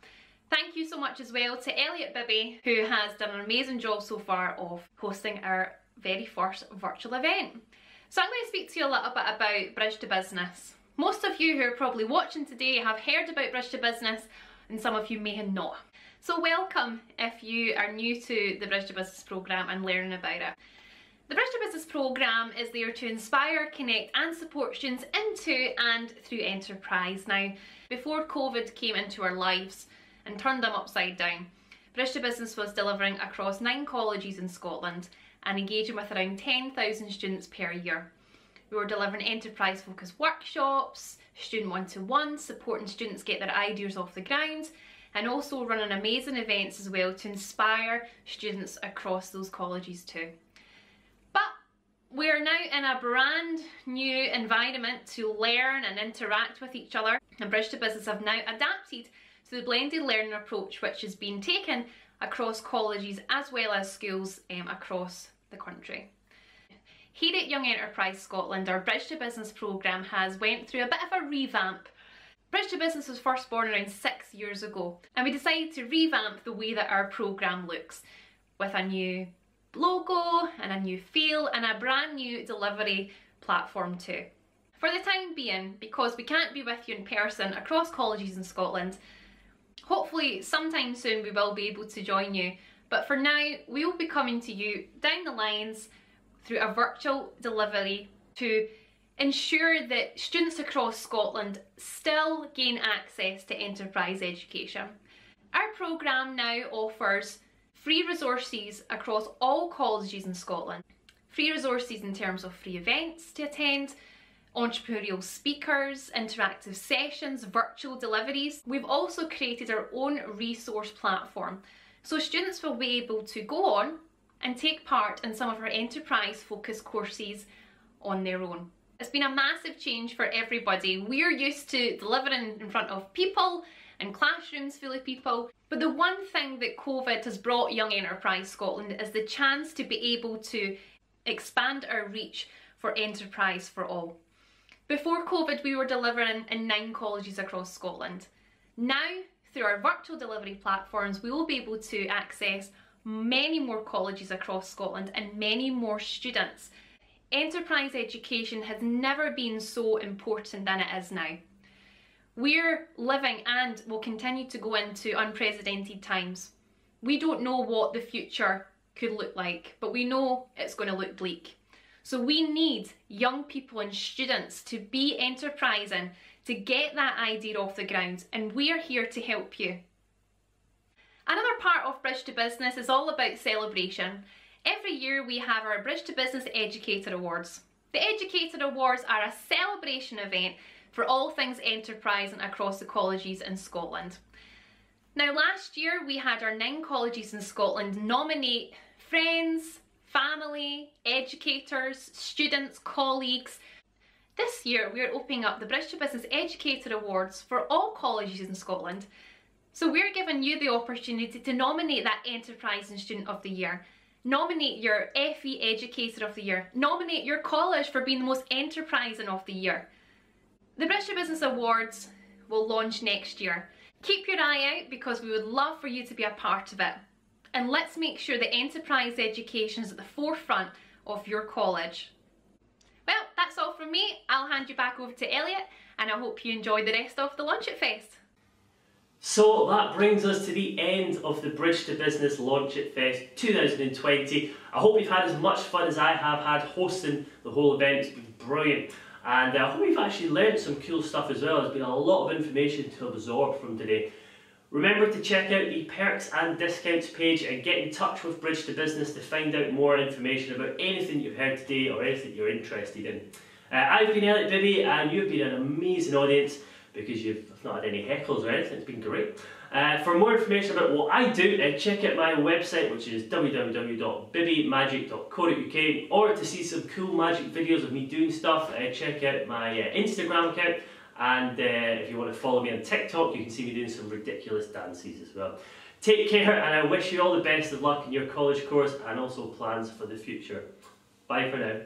Thank you so much as well to Elliot Bibby, who has done an amazing job so far of hosting our very first virtual event. So I'm going to speak to you a little bit about Bridge to Business. Most of you who are probably watching today have heard about Bridge to Business, and some of you may have not. So welcome if you are new to the Bridge to Business programme and learning about it. The Bridge to Business programme is there to inspire, connect and support students into and through enterprise. Now, before COVID came into our lives and turned them upside down, Bridge to Business was delivering across 9 colleges in Scotland and engaging with around 10,000 students per year. We were delivering enterprise focused workshops, student one-to-one, supporting students get their ideas off the ground, and also running amazing events as well to inspire students across those colleges too. But we're now in a brand new environment to learn and interact with each other, and Bridge to Business have now adapted to the blended learning approach which has been taken across colleges as well as schools across the country. Here at Young Enterprise Scotland, our Bridge to Business programme has went through a bit of a revamp. Bridge to Business was first born around 6 years ago, and we decided to revamp the way that our programme looks with a new logo and a new feel and a brand new delivery platform too. For the time being, because we can't be with you in person across colleges in Scotland, hopefully sometime soon we will be able to join you, but for now we will be coming to you down the lines through a virtual delivery to ensure that students across Scotland still gain access to enterprise education. Our programme now offers free resources across all colleges in Scotland. Free resources in terms of free events to attend, entrepreneurial speakers, interactive sessions, virtual deliveries. We've also created our own resource platform, so students will be able to go on and take part in some of our enterprise focused courses on their own. It's been a massive change for everybody. We're used to delivering in front of people and classrooms full of people, but the one thing that COVID has brought Young Enterprise Scotland is the chance to be able to expand our reach for enterprise for all. Before COVID, we were delivering in 9 colleges across Scotland. Now, through our virtual delivery platforms, we will be able to access many more colleges across Scotland and many more students. Enterprise education has never been so important than it is now. We're living and will continue to go into unprecedented times. We don't know what the future could look like, but we know it's going to look bleak. So we need young people and students to be enterprising, to get that idea off the ground, and we're here to help you. Another part of Bridge to Business is all about celebration. Every year we have our Bridge to Business Educator Awards. The Educator Awards are a celebration event for all things enterprising across the colleges in Scotland. Now last year we had our 9 colleges in Scotland nominate friends, family, educators, students, colleagues. This year we're opening up the Bridge to Business Educator Awards for all colleges in Scotland. So we're giving you the opportunity to nominate that Enterprising Student of the Year, nominate your FE Educator of the Year, nominate your college for being the most enterprising of the year. The Bridge to Business Awards will launch next year. Keep your eye out because we would love for you to be a part of it. And let's make sure that enterprise education is at the forefront of your college. Well, that's all from me. I'll hand you back over to Elliot and I hope you enjoy the rest of the Launch It Fest. So that brings us to the end of the Bridge to Business Launch It Fest 2020. I hope you've had as much fun as I have had hosting the whole event. It's been brilliant. And I hope you've actually learned some cool stuff as well. There's been a lot of information to absorb from today. Remember to check out the perks and discounts page and get in touch with Bridge to Business to find out more information about anything you've heard today or anything you're interested in. I've been Elliot, Bibby, and you've been an amazing audience because you've not had any heckles or anything. It's been great. For more information about what I do, check out my website, which is www.bibbymagic.co.uk, or to see some cool magic videos of me doing stuff, check out my Instagram account, and if you want to follow me on TikTok, you can see me doing some ridiculous dances as well. Take care, and I wish you all the best of luck in your college course and also plans for the future. Bye for now.